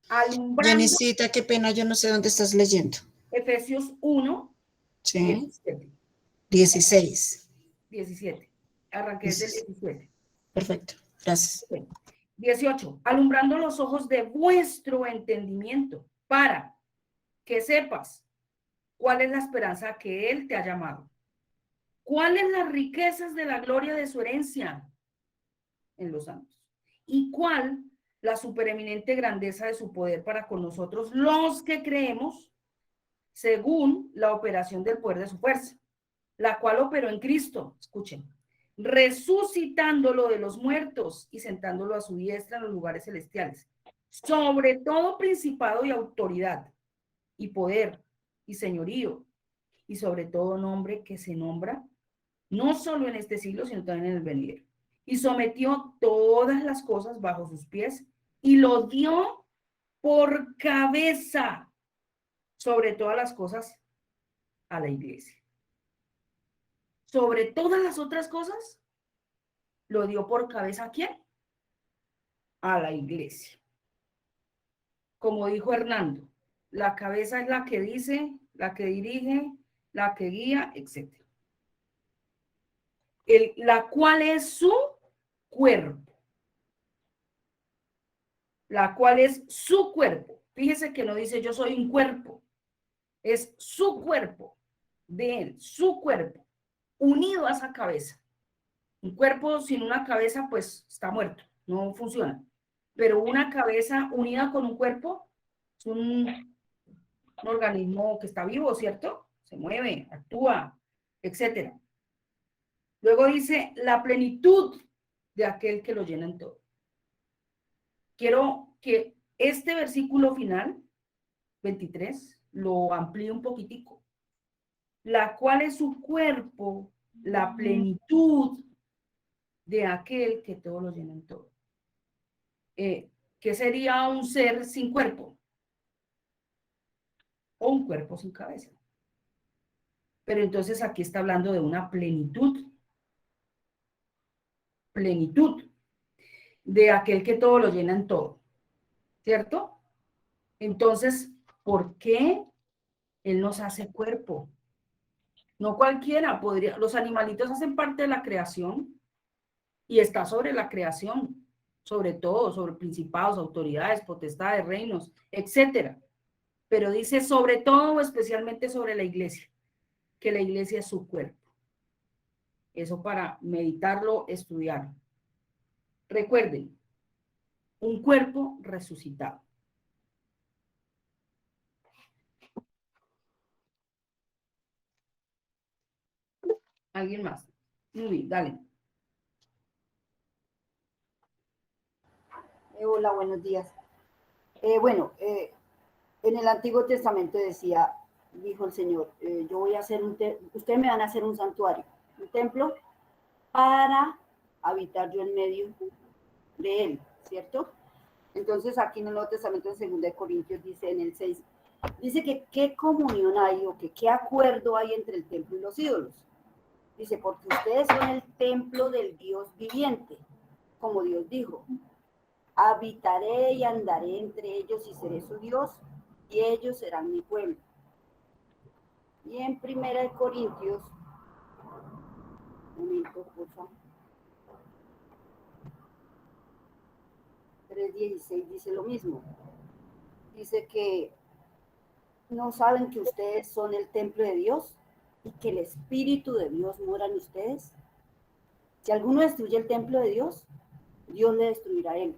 Alumbrando. Janicita, qué pena, yo no sé dónde estás leyendo. Efesios 1, Sí. 17. 16. Arranqué desde el 17. Perfecto, gracias. 18. Alumbrando los ojos de vuestro entendimiento para que sepas cuál es la esperanza que Él te ha llamado. ¿Cuáles las riquezas de la gloria de su herencia en los santos? ¿Y cuál la supereminente grandeza de su poder para con nosotros, los que creemos, según la operación del poder de su fuerza, la cual operó en Cristo, escuchen, resucitándolo de los muertos y sentándolo a su diestra en los lugares celestiales, sobre todo principado y autoridad, y poder, y señorío, y sobre todo nombre que se nombra, no solo en este siglo, sino también en el venidero. Y sometió todas las cosas bajo sus pies, y lo dio por cabeza sobre todas las cosas a la iglesia. Sobre todas las otras cosas, lo dio por cabeza ¿a quién? A la iglesia. Como dijo Hernando, la cabeza es la que dice, la que dirige, la que guía, etc. La cual es su cuerpo. La cual es su cuerpo. Fíjese que no dice yo soy un cuerpo. Es su cuerpo, de él, su cuerpo, unido a esa cabeza. Un cuerpo sin una cabeza, pues está muerto, no funciona. Pero una cabeza unida con un cuerpo es un organismo que está vivo, ¿cierto? Se mueve, actúa, etc. Luego dice la plenitud de aquel que lo llena en todo. Quiero que este versículo final, 23, lo amplíe un poquitico. La cual es su cuerpo, la plenitud de aquel que todo lo llena en todo. ¿Qué sería un ser sin cuerpo? O un cuerpo sin cabeza. Pero entonces aquí está hablando de una plenitud. Plenitud. de aquel que todo lo llena en todo, ¿cierto? Entonces, ¿por qué Él nos hace cuerpo? No cualquiera podría, los animalitos hacen parte de la creación y está sobre la creación, sobre todo, sobre principados, autoridades, potestades, reinos, etcétera. Pero dice sobre todo, especialmente sobre la iglesia, que la iglesia es su cuerpo. Eso para meditarlo, estudiarlo. Recuerden, un cuerpo resucitado. ¿Alguien más? Muy bien, dale. Hola, buenos días. En el Antiguo Testamento decía, dijo el Señor, yo voy a hacer ustedes me van a hacer un santuario, un templo para habitar yo en medio de él, ¿cierto? Entonces aquí en el Nuevo Testamento, en 2 Corintios, dice en el 6, dice que qué comunión hay o que qué acuerdo hay entre el templo y los ídolos. Dice, porque ustedes son el templo del Dios viviente, como Dios dijo. Habitaré y andaré entre ellos y seré su Dios, y ellos serán mi pueblo. Y en 1 Corintios, un momento, por favor, 3:16 dice lo mismo. Dice que no saben que ustedes son el templo de Dios y que el Espíritu de Dios mora en ustedes. Si alguno destruye el templo de Dios, Dios le destruirá a él.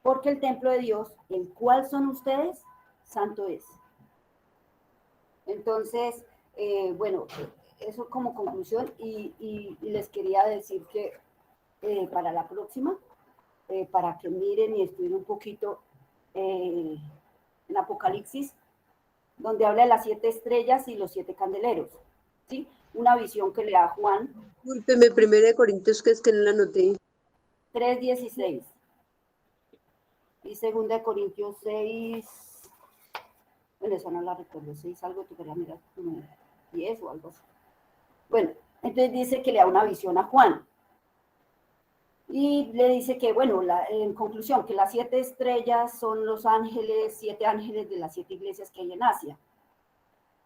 Porque el templo de Dios, el cual son ustedes, santo es. Entonces, eso como conclusión y les quería decir que para la próxima, para que miren y estudien un poquito en Apocalipsis, donde habla de las 7 estrellas y los 7 candeleros, ¿sí? Una visión que le da Juan. Discúlpeme, 1 Corintios, que es que no la anoté. 3:16. Y 2 Corintios 6, bueno, esa no la recuerdo, 6 algo, tú querías mirar como 10 o algo así. Bueno, entonces dice que le da una visión a Juan. Y le dice que, bueno, en conclusión, que las 7 estrellas son los ángeles, 7 ángeles de las 7 iglesias que hay en Asia.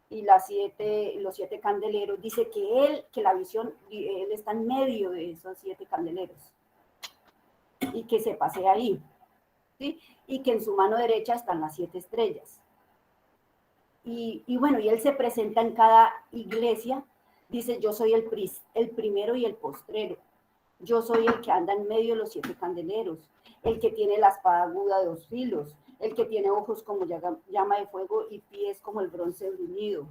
Y los 7 candeleros, dice que la visión, él está en medio de esos 7 candeleros. Y que se pasea ahí. ¿Sí? Y que en su mano derecha están las 7 estrellas. Y él se presenta en cada iglesia, dice, yo soy el primero y el postrero. Yo soy el que anda en medio de los 7 candeleros, el que tiene la espada aguda de 2 filos, el que tiene ojos como llama de fuego y pies como el bronce bruñido,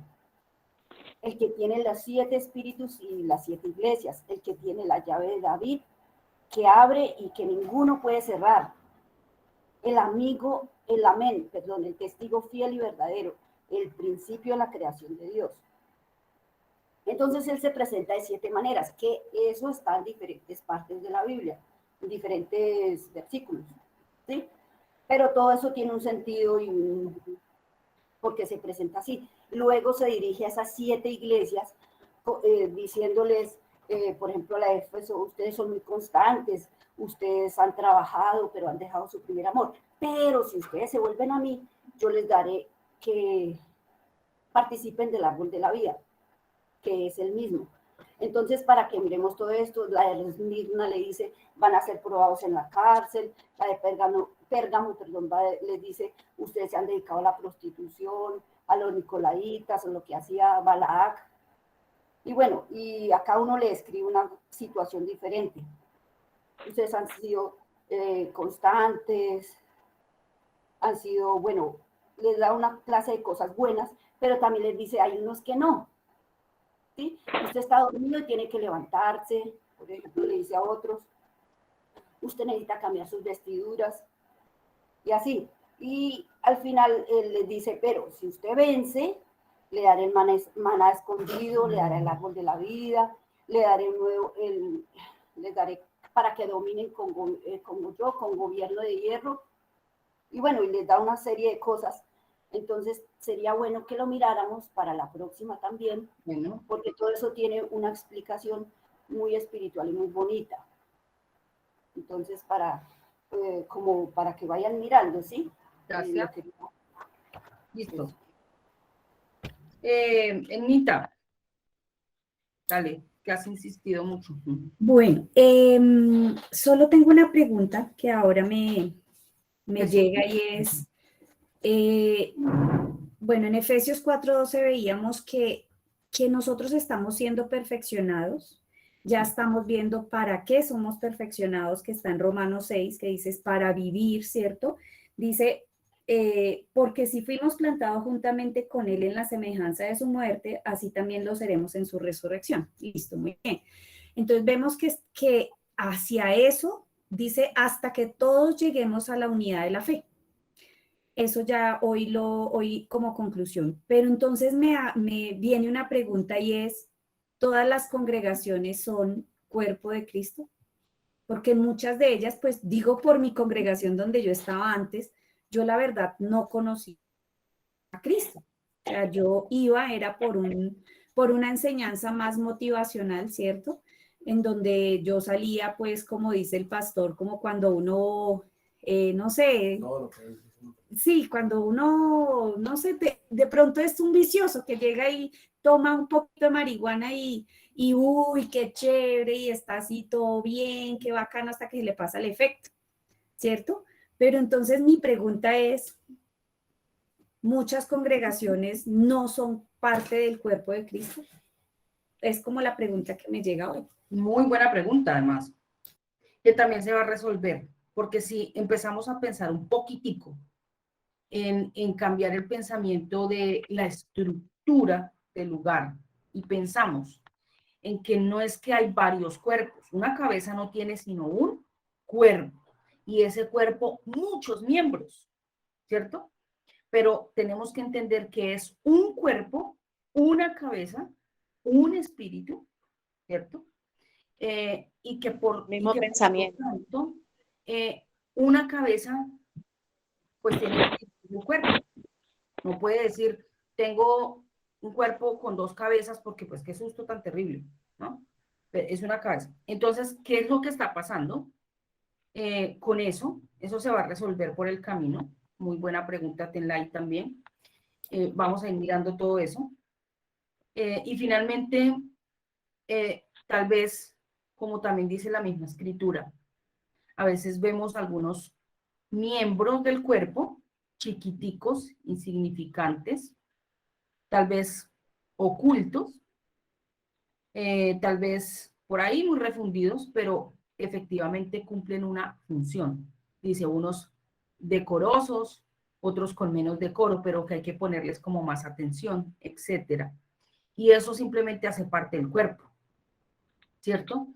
el que tiene los 7 espíritus y las 7 iglesias, el que tiene la llave de David, que abre y que ninguno puede cerrar, el testigo fiel y verdadero, el principio de la creación de Dios. Entonces él se presenta de 7 maneras, que eso está en diferentes partes de la Biblia, en diferentes versículos, ¿sí? Pero todo eso tiene un sentido porque se presenta así. Luego se dirige a esas 7 iglesias diciéndoles, por ejemplo, a la Éfeso, ustedes son muy constantes, ustedes han trabajado, pero han dejado su primer amor. Pero si ustedes se vuelven a mí, yo les daré que participen del árbol de la vida, que es el mismo. Entonces, para que miremos todo esto, la de Esmirna le dice, van a ser probados en la cárcel, la de Pérgamo, les dice, ustedes se han dedicado a la prostitución, a los nicolaitas, a lo que hacía Balac. Y bueno, y a cada uno le describe una situación diferente. Ustedes han sido constantes, han sido, bueno, les da una clase de cosas buenas, pero también les dice, hay unos que no. ¿Sí? Usted está dormido y tiene que levantarse, por ejemplo, le dice a otros, usted necesita cambiar sus vestiduras, y así. Y al final él les dice, pero si usted vence, le daré el maná escondido, le daré el árbol de la vida, le daré les daré para que dominen como yo, con gobierno de hierro. Y bueno, y les da una serie de cosas. Entonces, sería bueno que lo miráramos para la próxima también, bueno, porque todo eso tiene una explicación muy espiritual y muy bonita. Entonces, como para que vayan mirando, ¿sí? Gracias. Listo. Nita, dale, que has insistido mucho. Bueno, solo tengo una pregunta que ahora me llega y es, bueno, en Efesios 4:12 veíamos que nosotros estamos siendo perfeccionados, ya estamos viendo para qué somos perfeccionados, que está en Romanos 6, que dice para vivir, ¿cierto? Dice, porque si fuimos plantados juntamente con Él en la semejanza de su muerte, así también lo seremos en su resurrección. Listo, muy bien. Entonces vemos que hacia eso dice hasta que todos lleguemos a la unidad de la fe. Eso ya hoy como conclusión. Pero entonces me viene una pregunta y es, ¿todas las congregaciones son cuerpo de Cristo? Porque muchas de ellas, pues digo por mi congregación donde yo estaba antes, yo la verdad no conocí a Cristo. O sea, yo iba, era por una enseñanza más motivacional, ¿cierto? En donde yo salía, pues, como dice el pastor, como cuando uno, no sé, sí, cuando uno, no sé, de pronto es un vicioso que llega y toma un poquito de marihuana y uy, qué chévere, y está así todo bien, qué bacano, hasta que le pasa el efecto, ¿cierto? Pero entonces mi pregunta es, muchas congregaciones no son parte del cuerpo de Cristo. Es como la pregunta que me llega hoy. Muy buena pregunta, además, que también se va a resolver, porque si empezamos a pensar un poquitico en cambiar el pensamiento de la estructura del lugar y pensamos en que no es que hay varios cuerpos, una cabeza no tiene sino un cuerpo y ese cuerpo muchos miembros, ¿cierto? Pero tenemos que entender que es un cuerpo, una cabeza, un espíritu, ¿cierto? Y que por mismo pensamiento. Por tanto, una cabeza pues tiene un cuerpo. No puede decir, tengo un cuerpo con dos cabezas porque pues qué susto tan terrible, ¿no? Es una cabeza. Entonces, ¿qué es lo que está pasando con eso? Eso se va a resolver por el camino. Muy buena pregunta, tenla ahí también. Vamos a ir mirando todo eso. Y finalmente, tal vez, como también dice la misma escritura, a veces vemos algunos miembros del cuerpo, chiquiticos, insignificantes, tal vez ocultos, tal vez por ahí muy refundidos, pero efectivamente cumplen una función. Dice, unos decorosos, otros con menos decoro, pero que hay que ponerles como más atención, etcétera. Y eso simplemente hace parte del cuerpo, ¿cierto?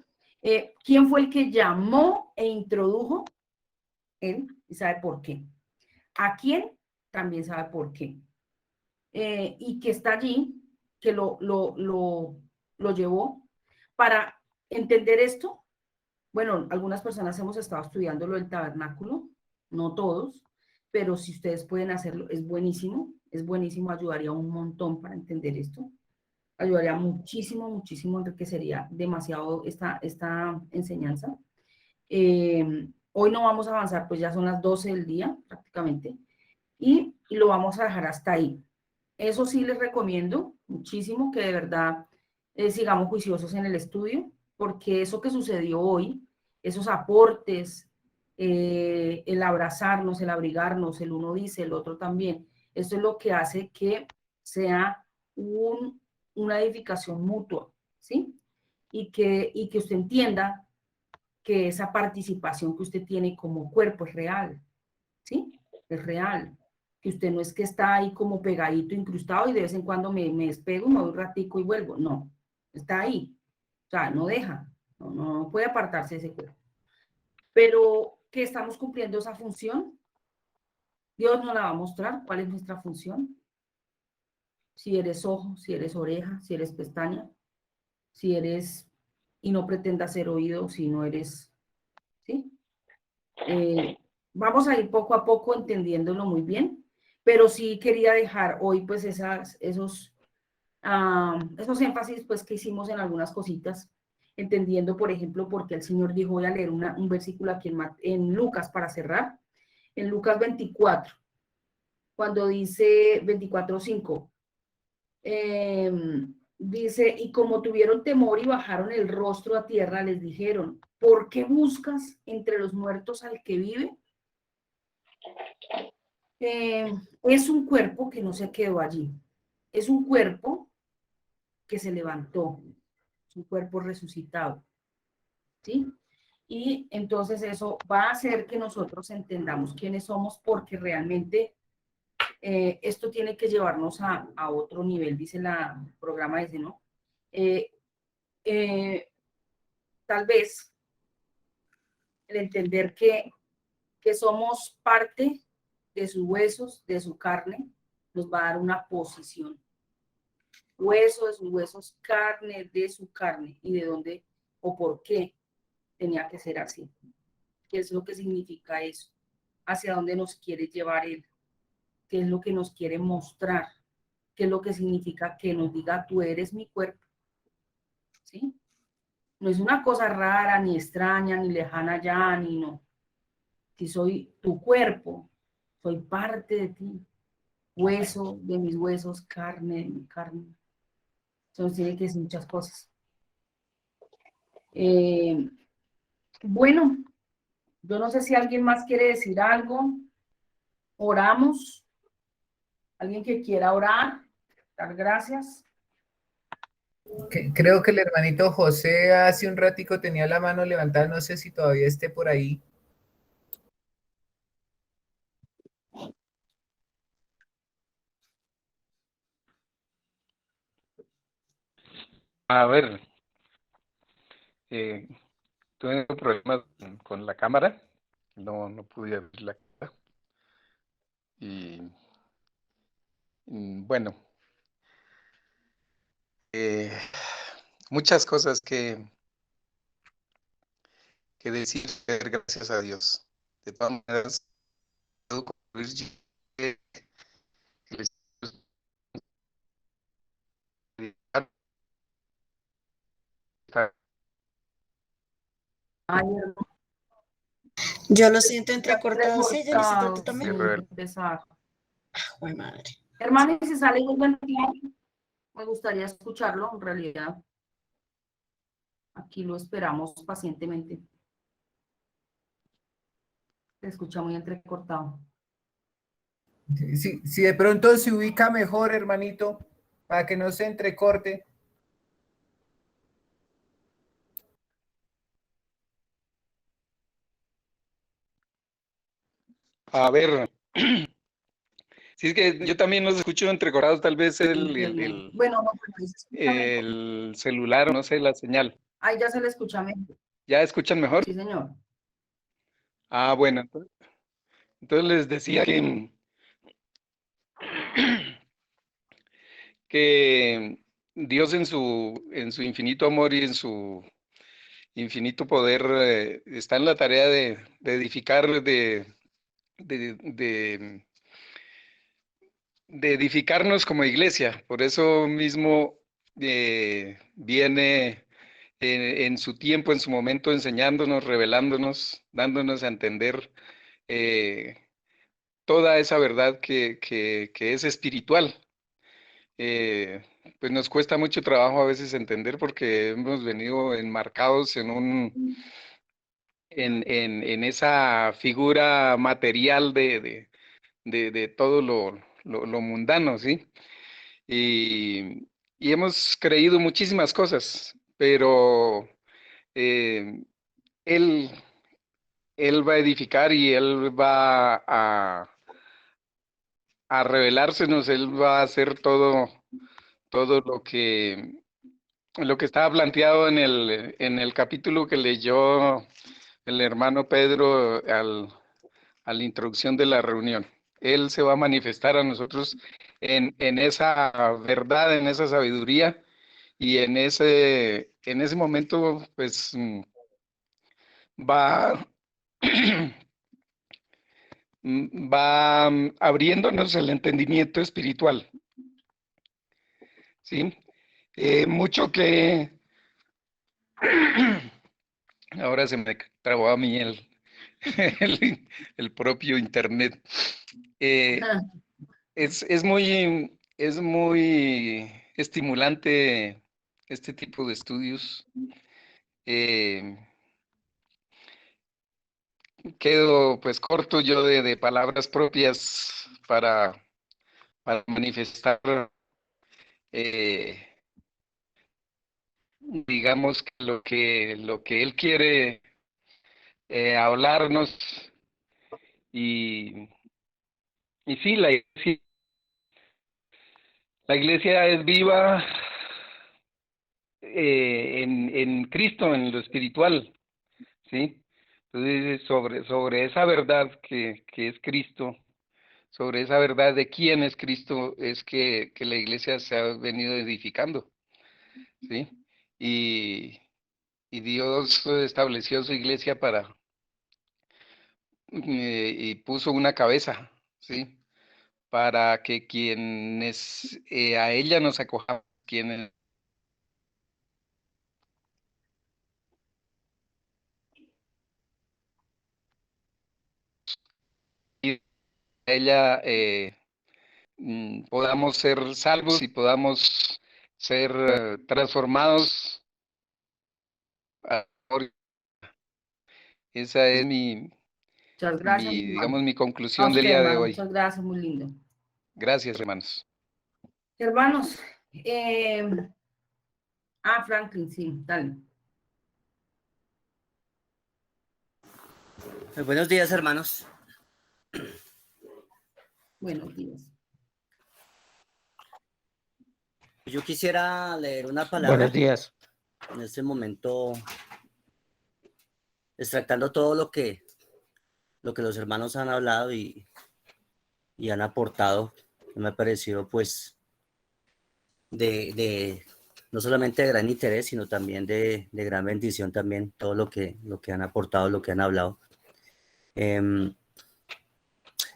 ¿Quién fue el que llamó e introdujo? Él, y sabe por qué. ¿A quién? También sabe por qué. Y que está allí, que lo llevó. Para entender esto, bueno, algunas personas hemos estado estudiando lo del tabernáculo, no todos, pero si ustedes pueden hacerlo, es buenísimo, ayudaría un montón para entender esto. Ayudaría muchísimo, muchísimo, enriquecería demasiado esta enseñanza. Hoy no vamos a avanzar, pues ya son las 12 del día prácticamente, y lo vamos a dejar hasta ahí. Eso sí les recomiendo muchísimo que de verdad sigamos juiciosos en el estudio, porque eso que sucedió hoy, esos aportes, el abrazarnos, el abrigarnos, el uno dice, el otro también, eso es lo que hace que sea una edificación mutua, ¿sí? Y que usted entienda que esa participación que usted tiene como cuerpo es real, ¿sí? Es real. Que usted no es que está ahí como pegadito, incrustado y de vez en cuando me despego, me voy un ratico y vuelvo. No, está ahí. O sea, no deja, no puede apartarse de ese cuerpo. Pero que estamos cumpliendo esa función, Dios nos la va a mostrar cuál es nuestra función. Si eres ojo, si eres oreja, si eres pestaña, si eres, y no pretendas ser oído, si no eres, ¿sí? Vamos a ir poco a poco entendiéndolo muy bien, pero sí quería dejar hoy pues esos énfasis pues que hicimos en algunas cositas entendiendo, por ejemplo, porque el Señor dijo, voy a leer un versículo aquí en Lucas para cerrar, en Lucas 24, cuando dice 24:5, dice, y como tuvieron temor y bajaron el rostro a tierra, les dijeron, ¿por qué buscas entre los muertos al que vive? Es un cuerpo que no se quedó allí, es un cuerpo que se levantó, es un cuerpo resucitado, ¿sí? Y entonces eso va a hacer que nosotros entendamos quiénes somos, porque realmente esto tiene que llevarnos a otro nivel, dice el programa ese, ¿no? Tal vez el entender que somos parte de sus huesos, de su carne, nos va a dar una posición. Hueso de sus huesos, carne de su carne, y de dónde o por qué tenía que ser así. ¿Qué es lo que significa eso? ¿Hacia dónde nos quiere llevar Él? ¿Qué es lo que nos quiere mostrar? ¿Qué es lo que significa que nos diga, tú eres mi cuerpo? ¿Sí? No es una cosa rara, ni extraña, ni lejana ya, ni no. Si soy tu cuerpo, soy parte de ti, hueso de mis huesos, carne de mi carne. Entonces tiene que decir muchas cosas. Bueno, yo no sé si alguien más quiere decir algo. Oramos. ¿Alguien que quiera orar? Dar gracias. Creo que el hermanito José hace un ratico tenía la mano levantada, no sé si todavía esté por ahí. A ver, tuve problemas con la cámara, no pude abrir la cámara. Y bueno, muchas cosas que decir, dar gracias a Dios. De todas maneras, puedo concluir que el Espíritu está. Yo lo siento entrecortado. Sí, Jelicita, tú también. Ay, madre. Hermano, y si sale un buen tiempo, me gustaría escucharlo, en realidad. Aquí lo esperamos pacientemente. Se escucha muy entrecortado. Si de pronto se ubica mejor, hermanito, para que no se entrecorte. A ver, si es que yo también los escucho entrecortados, tal vez el celular, no sé, la señal. Ahí ya se le escucha mejor. ¿Ya escuchan mejor? Sí, señor. Ah, bueno, entonces les decía que Dios en su infinito amor y en su infinito poder está en la tarea de edificar, de edificarnos como iglesia. Por eso mismo viene en su tiempo, en su momento, enseñándonos, revelándonos, dándonos a entender toda esa verdad que es espiritual. Pues nos cuesta mucho trabajo a veces entender porque hemos venido enmarcados en esa figura material de todo lo mundano, ¿sí? Y hemos creído muchísimas cosas, pero Él va a edificar y Él va a revelársenos, Él va a hacer todo lo que estaba planteado en el capítulo que leyó el hermano Pedro a la introducción de la reunión. Él se va a manifestar a nosotros en esa verdad, en esa sabiduría, y en ese momento, pues, va abriéndonos el entendimiento espiritual. ¿Sí? Mucho que Ahora se me trabó a mí el propio internet. Es muy estimulante este tipo de estudios. Quedo pues corto yo de palabras propias para manifestar, digamos, lo que él quiere hablarnos. Y sí, la iglesia es viva en Cristo, en lo espiritual, ¿sí? Entonces, sobre esa verdad que es Cristo, sobre esa verdad de quién es Cristo, es que la iglesia se ha venido edificando, ¿sí? Y Dios estableció su iglesia y puso una cabeza, ¿sí? Para que quienes a ella nos acojamos, quienes a ella podamos ser salvos y podamos ser transformados. Esa es Muchas gracias, hermano. digamos, mi A conclusión del usted, día de hermano, hoy. muchas gracias, muy lindo. Gracias, hermanos. Hermanos, Franklin, sí, dale. Buenos días, hermanos. Buenos días. Yo quisiera leer una palabra. Buenos días. En este momento, extractando todo lo que los hermanos han hablado y han aportado, me ha parecido pues no solamente de gran interés, sino también de gran bendición también todo lo que han aportado, lo que han hablado.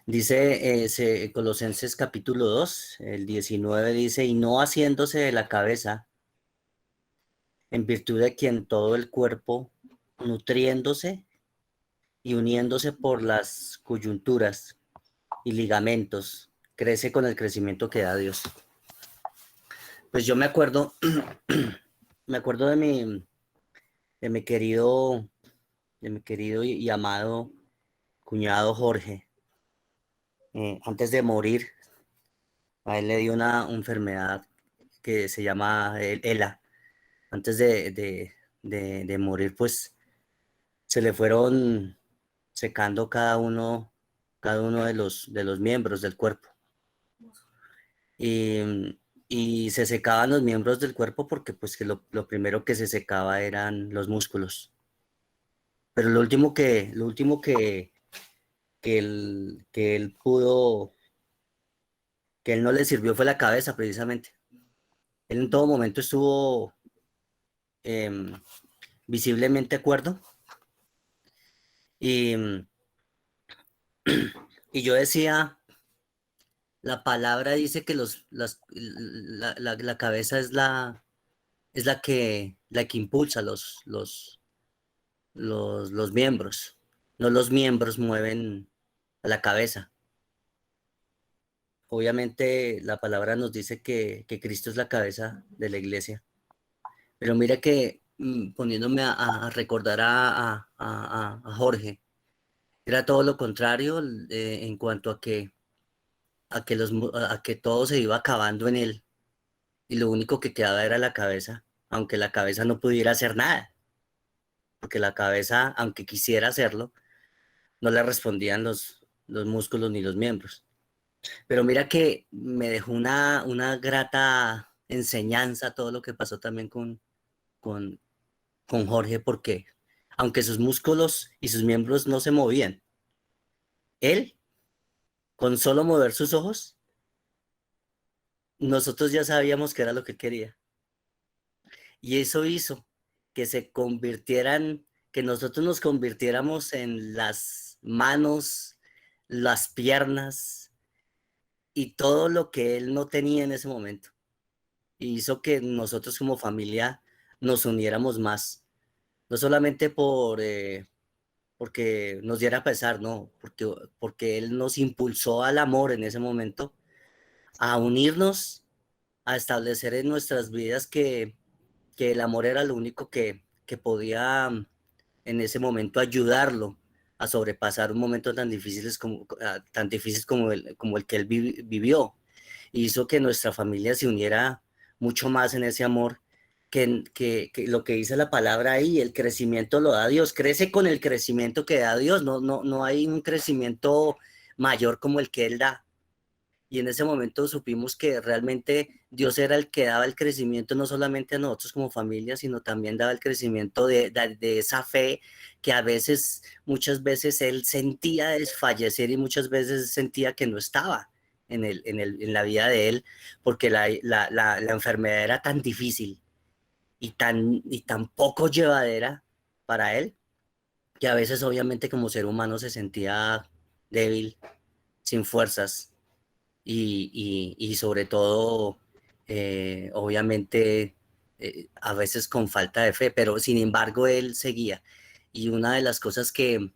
Dice Colosenses capítulo 2, el 19 dice, y no haciéndose de la cabeza, en virtud de quien todo el cuerpo, nutriéndose y uniéndose por las coyunturas y ligamentos, crece con el crecimiento que da Dios. Pues yo me acuerdo de mi querido y amado cuñado Jorge. Antes de morir, a él le dio una enfermedad que se llama ELA. Antes de morir, pues se le fueron secando cada uno de los miembros del cuerpo. Y se secaban los miembros del cuerpo porque pues que lo primero que se secaba eran los músculos. Pero lo último que él pudo, que él no le sirvió fue la cabeza precisamente. Él en todo momento estuvo visiblemente cuerdo. Y yo decía, la palabra dice que la cabeza es la que impulsa los miembros. No los miembros mueven a la cabeza. Obviamente la palabra nos dice que Cristo es la cabeza de la iglesia. Pero mira que poniéndome a recordar a Jorge, era todo lo contrario en cuanto a que todo se iba acabando en él y lo único que quedaba era la cabeza, aunque la cabeza no pudiera hacer nada, porque la cabeza, aunque quisiera hacerlo, no le respondían los músculos ni los miembros. Pero mira que me dejó una grata enseñanza todo lo que pasó también con Jorge, porque aunque sus músculos y sus miembros no se movían, él, con solo mover sus ojos, nosotros ya sabíamos que era lo que quería. Y eso hizo que que nosotros nos convirtiéramos en las manos, las piernas y todo lo que él no tenía en ese momento. Y hizo que nosotros como familia nos uniéramos más, no solamente porque nos diera pesar, no, porque Él nos impulsó al amor en ese momento, a unirnos, a establecer en nuestras vidas que el amor era lo único que podía en ese momento ayudarlo a sobrepasar un momento tan difícil como el que él vivió. Hizo que nuestra familia se uniera mucho más en ese amor que lo que dice la palabra ahí, el crecimiento lo da Dios, crece con el crecimiento que da Dios, no hay un crecimiento mayor como el que Él da. Y en ese momento supimos que realmente Dios era el que daba el crecimiento no solamente a nosotros como familia, sino también daba el crecimiento de esa fe que muchas veces Él sentía desfallecer y muchas veces sentía que no estaba en la vida de Él, porque la enfermedad era tan difícil y tan poco llevadera para Él, que a veces obviamente como ser humano se sentía débil, sin fuerzas. Y sobre todo, obviamente, a veces con falta de fe, pero sin embargo él seguía. Y una de las cosas que me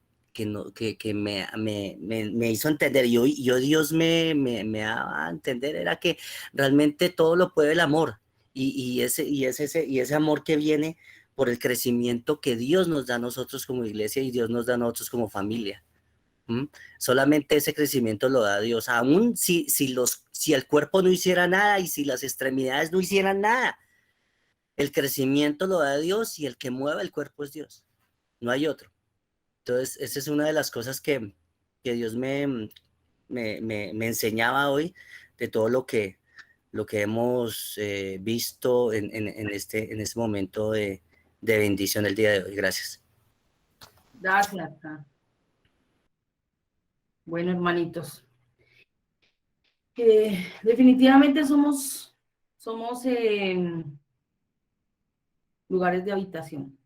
hizo entender, y yo Dios me daba a entender, era que realmente todo lo puede el amor, y ese amor que viene por el crecimiento que Dios nos da a nosotros como iglesia y Dios nos da a nosotros como familia. Solamente ese crecimiento lo da Dios, aún si el cuerpo no hiciera nada y si las extremidades no hicieran nada, el crecimiento lo da Dios y el que mueve el cuerpo es Dios, no hay otro. Entonces, esa es una de las cosas que Dios me enseñaba hoy, de todo lo que hemos visto en este momento de bendición el día de hoy. Gracias. Gracias. Bueno, hermanitos, definitivamente somos lugares de habitación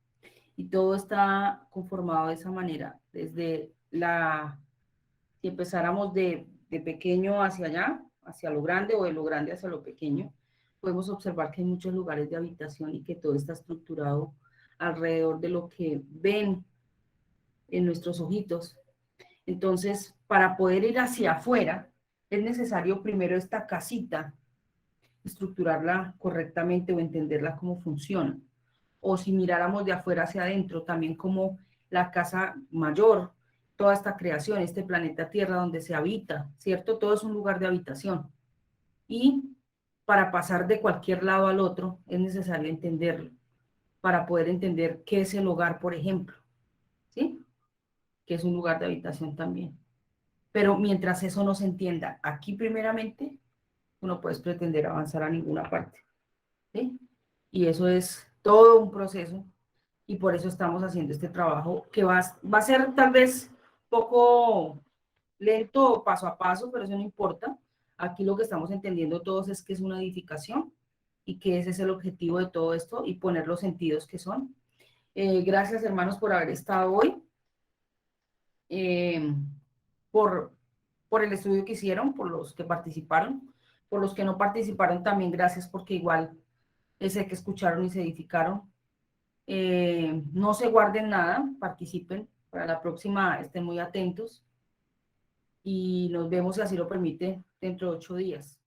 y todo está conformado de esa manera. Desde si empezáramos de pequeño hacia allá, hacia lo grande, o de lo grande hacia lo pequeño, podemos observar que hay muchos lugares de habitación y que todo está estructurado alrededor de lo que ven en nuestros ojitos. Entonces, para poder ir hacia afuera, es necesario primero esta casita, estructurarla correctamente o entenderla cómo funciona. O si miráramos de afuera hacia adentro, también como la casa mayor, toda esta creación, este planeta Tierra donde se habita, ¿cierto? Todo es un lugar de habitación. Y para pasar de cualquier lado al otro, es necesario entenderlo, para poder entender qué es el hogar, por ejemplo, ¿sí? Que es un lugar de habitación también. Pero mientras eso no se entienda aquí primeramente, tú no puedes pretender avanzar a ninguna parte, ¿sí? Y eso es todo un proceso, y por eso estamos haciendo este trabajo que va a ser tal vez poco lento, paso a paso, pero eso no importa. Aquí lo que estamos entendiendo todos es que es una edificación y que ese es el objetivo de todo esto, y poner los sentidos que son. Gracias, hermanos, por haber estado hoy. Por el estudio que hicieron, por los que participaron, por los que no participaron también gracias, porque igual sé que escucharon y se edificaron. No se guarden nada, participen, para la próxima estén muy atentos y nos vemos, si así lo permite, dentro de 8 días.